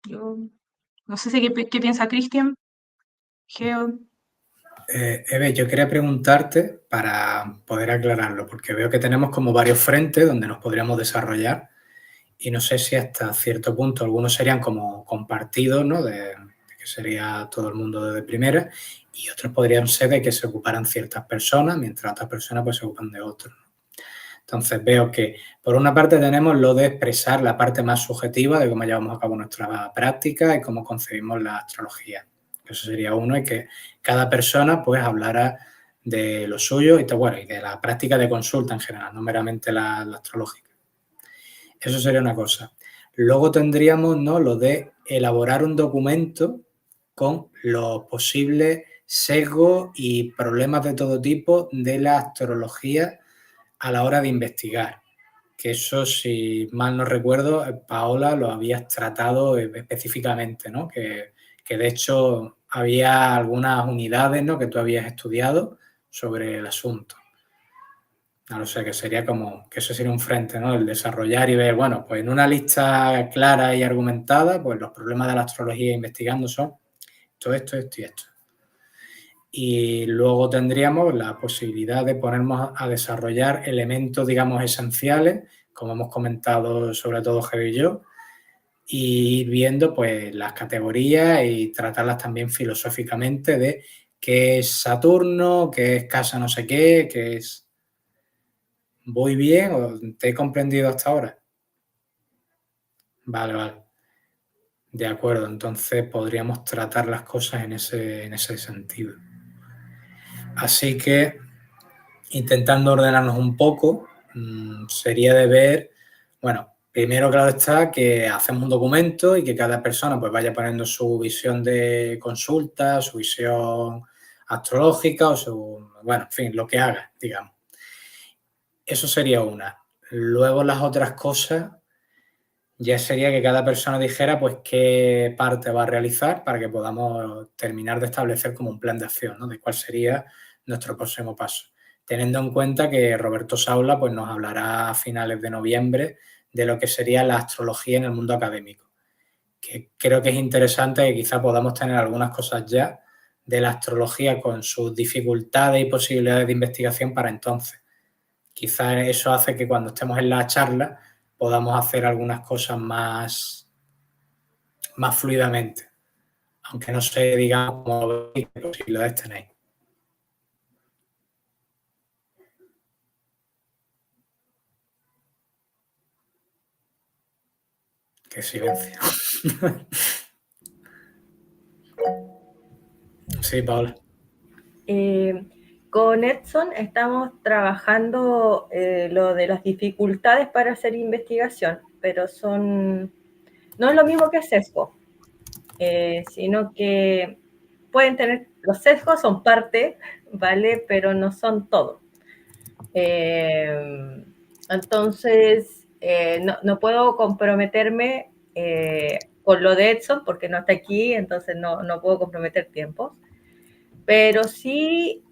Yo no sé si qué piensa Cristian, Geo. Eve, yo quería preguntarte para poder aclararlo, porque veo que tenemos como varios frentes donde nos podríamos desarrollar y no sé si hasta cierto punto algunos serían como compartidos, ¿no? De que sería todo el mundo de primera, y otros podrían ser de que se ocuparan ciertas personas, mientras otras personas pues se ocupan de otros. Entonces veo que por una parte tenemos lo de expresar la parte más subjetiva de cómo llevamos a cabo nuestra práctica y cómo concebimos la astrología. Eso sería uno, y que cada persona pues hablara de lo suyo y de la práctica de consulta en general, no meramente la astrológica. Eso sería una cosa. Luego tendríamos, ¿no?, lo de elaborar un documento con los posibles sesgos y problemas de todo tipo de la astrología a la hora de investigar. Que eso, si mal no recuerdo, Paola, lo habías tratado específicamente, ¿no? Que de hecho había algunas unidades, ¿no?, que tú habías estudiado sobre el asunto. No sé, que sería como, que eso sería un frente, ¿no? El desarrollar y ver, bueno, pues en una lista clara y argumentada, pues los problemas de la astrología investigando son esto y esto. Y luego tendríamos la posibilidad de ponernos a desarrollar elementos, digamos, esenciales, como hemos comentado sobre todo Geo y yo, y ir viendo pues las categorías y tratarlas también filosóficamente de qué es Saturno, qué es casa no sé qué es... ¿Voy bien o te he comprendido hasta ahora? Vale. De acuerdo, entonces podríamos tratar las cosas en ese sentido. Así que, intentando ordenarnos un poco, sería de ver, bueno, primero, claro está, que hacemos un documento y que cada persona pues vaya poniendo su visión de consulta, su visión astrológica o en fin, lo que haga, digamos. Eso sería una. Luego las otras cosas ya sería que cada persona dijera pues qué parte va a realizar para que podamos terminar de establecer como un plan de acción, ¿no?, de cuál sería nuestro próximo paso. Teniendo en cuenta que Roberto Saula pues, nos hablará a finales de noviembre de lo que sería la astrología en el mundo académico, que creo que es interesante que quizá podamos tener algunas cosas ya de la astrología con sus dificultades y posibilidades de investigación para entonces. Quizá eso hace que cuando estemos en la charla podamos hacer algunas cosas más fluidamente, aunque no sé, digamos, cómo qué posibilidades tenéis. Qué silencio. Sí, Paola. Con Edson estamos trabajando lo de las dificultades para hacer investigación, pero no es lo mismo que sesgo, sino que pueden tener, los sesgos son parte, ¿vale? Pero no son todo. Entonces, no puedo comprometerme con lo de Edson porque no está aquí, entonces no puedo comprometer tiempos. Pero sí,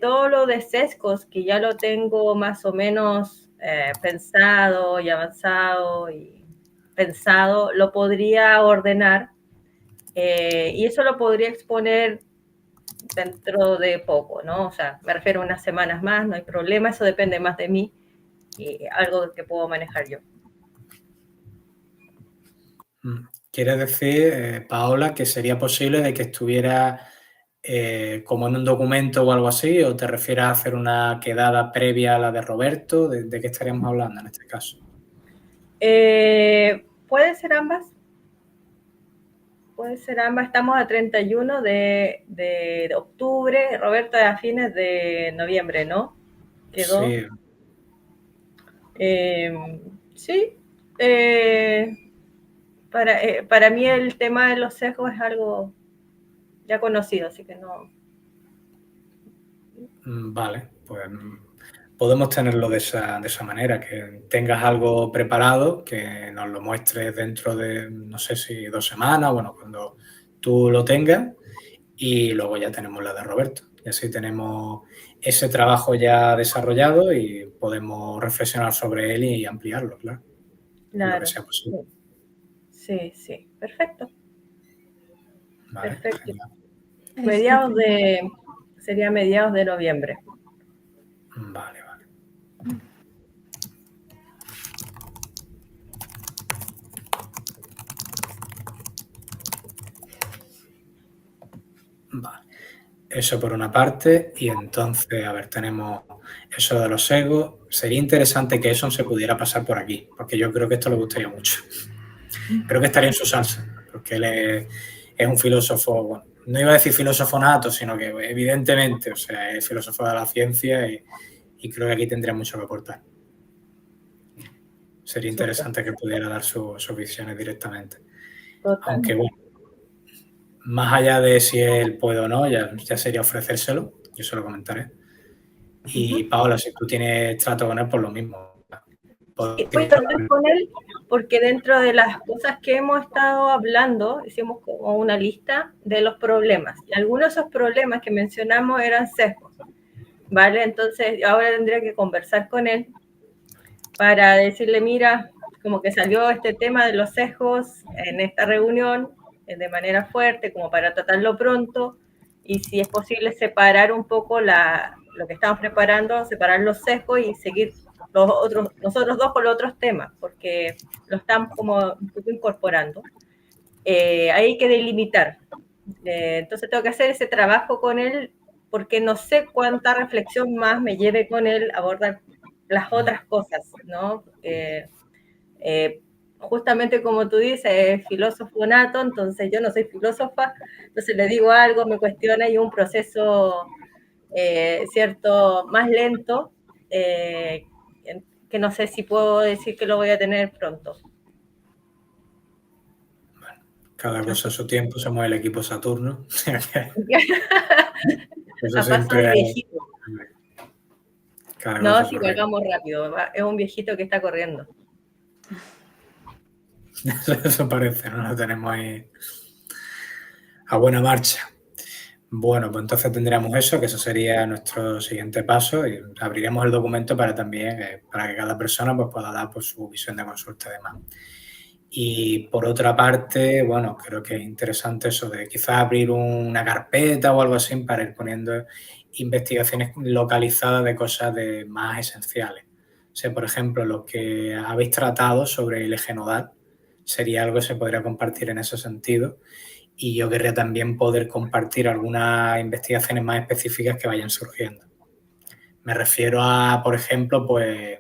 todo lo de sesgos, que ya lo tengo más o menos pensado y avanzado y pensado, lo podría ordenar y eso lo podría exponer dentro de poco, ¿no? O sea, me refiero a unas semanas más, no hay problema, eso depende más de mí y algo que puedo manejar yo. ¿Quiere decir, Paola, que sería posible de que estuviera como en un documento o algo así, o te refieres a hacer una quedada previa a la de Roberto? ¿De qué estaríamos hablando en este caso? Puede ser ambas. Puede ser ambas. Estamos a 31 de octubre. Roberto, a fines de noviembre, ¿no? Quedó. Sí. Sí. Para mí el tema de los sesgos es algo ya conocido, así que no. Vale, pues podemos tenerlo de esa manera, que tengas algo preparado, que nos lo muestres dentro de, no sé si 2 semanas, bueno, cuando tú lo tengas, y luego ya tenemos la de Roberto. Y así tenemos ese trabajo ya desarrollado y podemos reflexionar sobre él y ampliarlo, claro. Claro. Lo que sea posible. Sí, sí. Perfecto. Vale, Perfecto. Sería mediados de noviembre. Vale. Vale. Eso por una parte, y entonces, a ver, tenemos eso de los egos. Sería interesante que eso se pudiera pasar por aquí, porque yo creo que esto le gustaría mucho. Creo que estaría en su salsa, porque él es un filósofo, bueno, no iba a decir filósofo nato, sino que evidentemente, o sea, es filósofo de la ciencia y creo que aquí tendría mucho que aportar. Sería interesante que pudiera dar sus visiones directamente. Total. Aunque bueno, más allá de si él puede o no, ya sería ofrecérselo, yo se lo comentaré. Y Paola, si tú tienes trato con él, por lo mismo. Voy a hablar con él porque dentro de las cosas que hemos estado hablando, hicimos como una lista de los problemas. Y algunos de esos problemas que mencionamos eran sesgos, ¿vale? Entonces ahora tendría que conversar con él para decirle, mira, como que salió este tema de los sesgos en esta reunión de manera fuerte, como para tratarlo pronto, y si es posible separar un poco lo que estamos preparando, separar los sesgos y seguir nosotros dos con los otros temas, porque lo estamos como un poco incorporando. Hay que delimitar. Entonces tengo que hacer ese trabajo con él, porque no sé cuánta reflexión más me lleve con él a abordar las otras cosas, ¿no? Justamente como tú dices, es filósofo nato, entonces yo no soy filósofa, entonces le digo algo, me cuestiona y un proceso, cierto, más lento, que no sé si puedo decir que lo voy a tener pronto. Bueno, cada cosa a su tiempo, somos el equipo Saturno. Eso A paso de viejito. No, si lo hagamos rápido, es un viejito que está corriendo. Eso parece, ¿no? Lo tenemos ahí a buena marcha. Bueno, pues entonces tendríamos eso, que eso sería nuestro siguiente paso y abriremos el documento para también, para que cada persona pues, pueda dar pues, su visión de consulta y demás. Y por otra parte, bueno, creo que es interesante eso de quizás abrir una carpeta o algo así para ir poniendo investigaciones localizadas de cosas más esenciales. O sea, por ejemplo, lo que habéis tratado sobre el eje nodal sería algo que se podría compartir en ese sentido. Y yo querría también poder compartir algunas investigaciones más específicas que vayan surgiendo. Me refiero a, por ejemplo, pues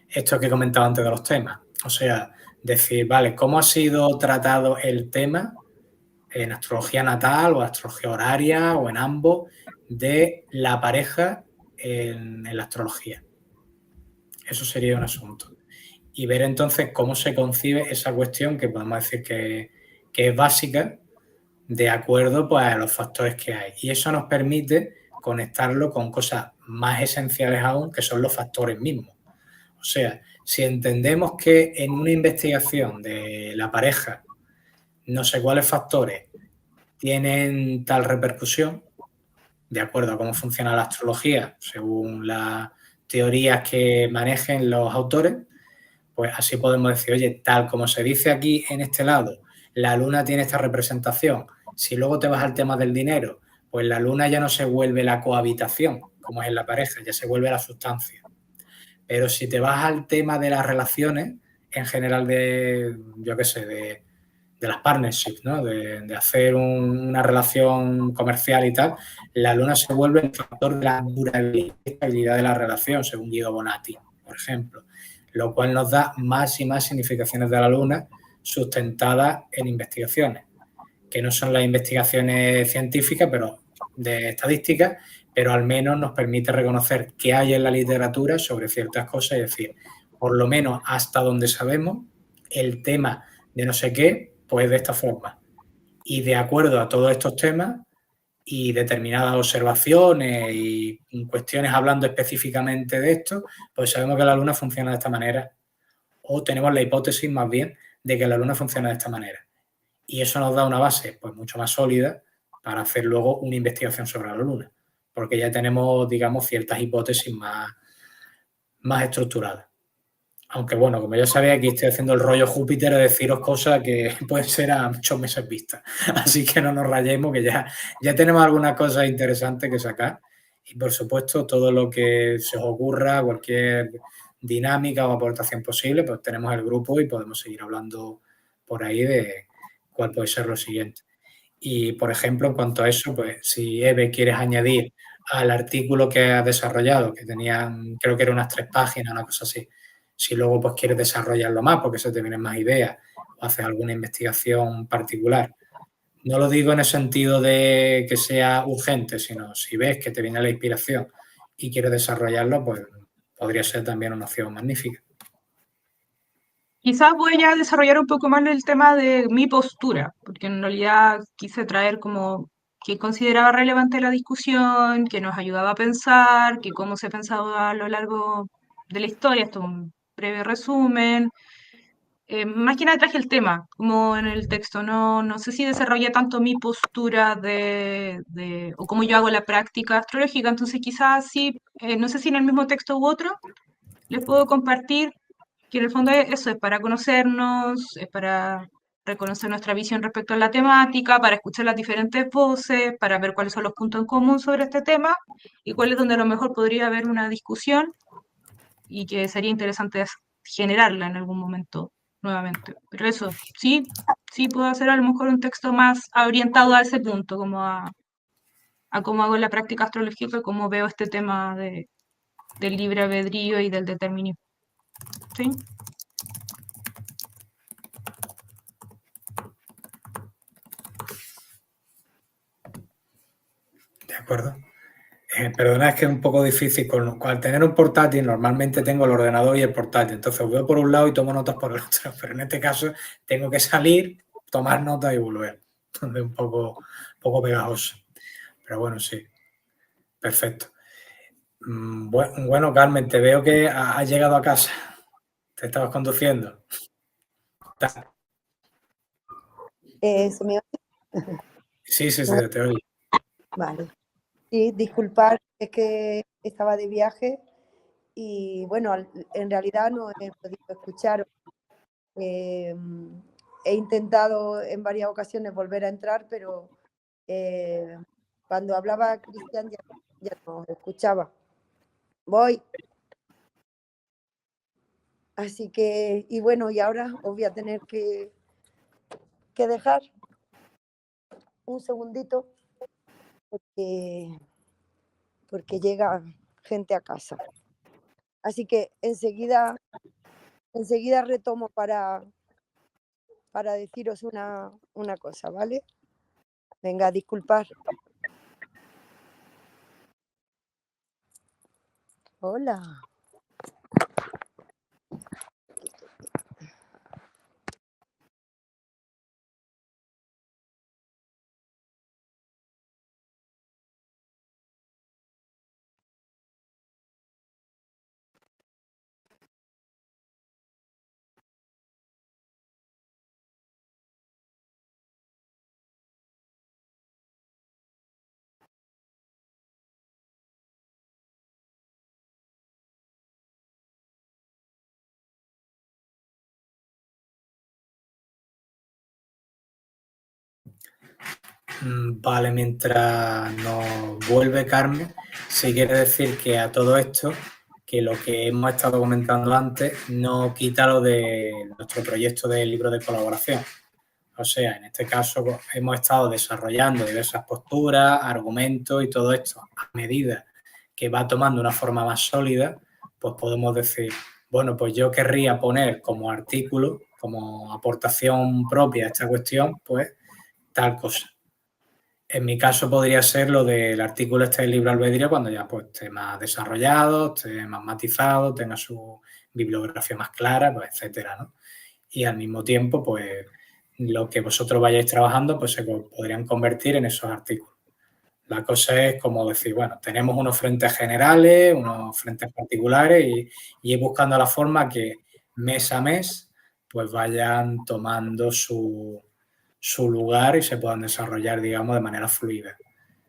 esto que he comentado antes de los temas. O sea, decir, vale, ¿cómo ha sido tratado el tema en astrología natal o astrología horaria o en ambos de la pareja en la astrología? Eso sería un asunto. Y ver entonces cómo se concibe esa cuestión que podemos decir que es básica de acuerdo pues, a los factores que hay. Y eso nos permite conectarlo con cosas más esenciales aún, que son los factores mismos. O sea, si entendemos que en una investigación de la pareja no sé cuáles factores tienen tal repercusión, de acuerdo a cómo funciona la astrología, según las teorías que manejen los autores, pues así podemos decir, oye, tal como se dice aquí en este lado, la luna tiene esta representación. Si luego te vas al tema del dinero, pues la luna ya no se vuelve la cohabitación, como es en la pareja, ya se vuelve la sustancia. Pero si te vas al tema de las relaciones, en general de, yo qué sé, de las partnerships, ¿no? De hacer una relación comercial y tal, la luna se vuelve el factor de la durabilidad y estabilidad de la relación, según Guido Bonatti, por ejemplo, lo cual nos da más y más significaciones de la luna sustentadas en investigaciones, que no son las investigaciones científicas, pero de estadística, pero al menos nos permite reconocer qué hay en la literatura sobre ciertas cosas y decir, por lo menos hasta donde sabemos, el tema de no sé qué, pues de esta forma. Y de acuerdo a todos estos temas y determinadas observaciones y cuestiones hablando específicamente de esto, pues sabemos que la luna funciona de esta manera. O tenemos la hipótesis más bien de que la luna funciona de esta manera. Y eso nos da una base pues mucho más sólida para hacer luego una investigación sobre la luna, porque ya tenemos, digamos, ciertas hipótesis más estructuradas. Aunque bueno, como ya sabéis, aquí estoy haciendo el rollo Júpiter de deciros cosas que pueden ser a muchos meses vista. Así que no nos rayemos, que ya tenemos algunas cosas interesantes que sacar. Y por supuesto, todo lo que se os ocurra, cualquier dinámica o aportación posible, pues tenemos el grupo y podemos seguir hablando por ahí de cuál puede ser lo siguiente. Y, por ejemplo, en cuanto a eso, pues si Eve quieres añadir al artículo que has desarrollado, que tenía, creo que era unas 3 páginas, una cosa así, si luego pues quieres desarrollarlo más porque se te vienen más ideas o haces alguna investigación particular. No lo digo en el sentido de que sea urgente, sino si ves que te viene la inspiración y quieres desarrollarlo, pues podría ser también una opción magnífica. Quizás voy a desarrollar un poco más el tema de mi postura, porque en realidad quise traer como qué consideraba relevante la discusión, qué nos ayudaba a pensar, que cómo se pensaba a lo largo de la historia, esto es un breve resumen. Más que nada traje el tema, como en el texto, no sé si desarrollé tanto mi postura o cómo yo hago la práctica astrológica, entonces quizás sí, no sé si en el mismo texto u otro, les puedo compartir que en el fondo eso es para conocernos, es para reconocer nuestra visión respecto a la temática, para escuchar las diferentes voces, para ver cuáles son los puntos en común sobre este tema y cuál es donde a lo mejor podría haber una discusión y que sería interesante generarla en algún momento nuevamente. Pero eso, sí puedo hacer a lo mejor un texto más orientado a ese punto, como a cómo hago la práctica astrológica y cómo veo este tema del libre albedrío y del determinismo. ¿Sí? ¿De acuerdo? Perdona, es que es un poco difícil. Al tener un portátil, normalmente tengo el ordenador y el portátil. Entonces veo por un lado y tomo notas por el otro. Pero en este caso tengo que salir, tomar notas y volver. Entonces un poco pegajoso. Pero bueno, sí. Perfecto. Bueno, Carmen, te veo que has llegado a casa. Te estabas conduciendo. ¿Se me Sí, oye? te oigo. Vale. Sí, disculpar, es que estaba de viaje y bueno, en realidad no he podido escuchar. He intentado en varias ocasiones volver a entrar, pero cuando hablaba Cristian ya no escuchaba. Voy. Así que, y bueno, y ahora os voy a tener que dejar un segundito porque llega gente a casa. Así que enseguida retomo para deciros una cosa, ¿vale? Venga, disculpar. Hola. Vale, mientras nos vuelve Carmen, sí quiere decir que a todo esto, que lo que hemos estado comentando antes no quita lo de nuestro proyecto de libro de colaboración. O sea, en este caso pues, hemos estado desarrollando diversas posturas, argumentos y todo esto a medida que va tomando una forma más sólida, pues podemos decir, bueno, pues yo querría poner como artículo, como aportación propia a esta cuestión, pues tal cosa. En mi caso podría ser lo del artículo este del libro albedrío cuando ya pues esté más desarrollado, esté más matizado, tenga su bibliografía más clara, pues etcétera, ¿no? Y al mismo tiempo, pues lo que vosotros vayáis trabajando, pues se podrían convertir en esos artículos. La cosa es como decir, bueno, tenemos unos frentes generales, unos frentes particulares y ir buscando la forma que mes a mes pues vayan tomando su lugar y se puedan desarrollar, digamos, de manera fluida.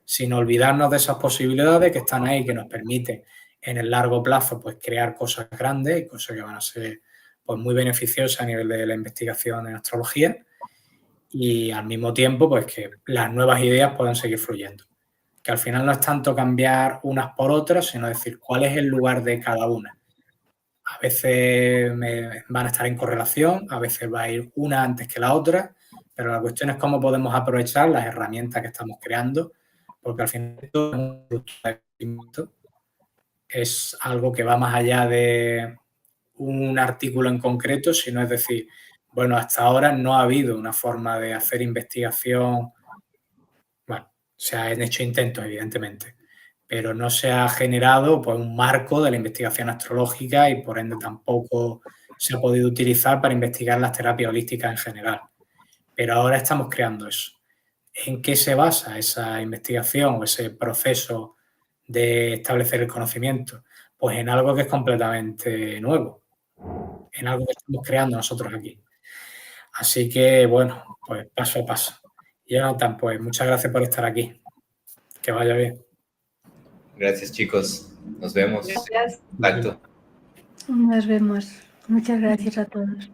Sin olvidarnos de esas posibilidades que están ahí, que nos permiten en el largo plazo pues crear cosas grandes y cosas que van a ser pues muy beneficiosas a nivel de la investigación en astrología y al mismo tiempo pues que las nuevas ideas puedan seguir fluyendo. Que al final no es tanto cambiar unas por otras, sino decir cuál es el lugar de cada una. A veces van a estar en correlación, a veces va a ir una antes que la otra, pero la cuestión es cómo podemos aprovechar las herramientas que estamos creando, porque al final es algo que va más allá de un artículo en concreto, sino es decir, bueno, hasta ahora no ha habido una forma de hacer investigación, bueno, se han hecho intentos, evidentemente, pero no se ha generado pues, un marco de la investigación astrológica y por ende tampoco se ha podido utilizar para investigar las terapias holísticas en general. Pero ahora estamos creando eso. ¿En qué se basa esa investigación o ese proceso de establecer el conocimiento? Pues en algo que es completamente nuevo, en algo que estamos creando nosotros aquí. Así que, bueno, pues paso a paso. Jonathan, pues muchas gracias por estar aquí. Que vaya bien. Gracias, chicos. Nos vemos. Gracias. Contacto. Nos vemos. Muchas gracias a todos.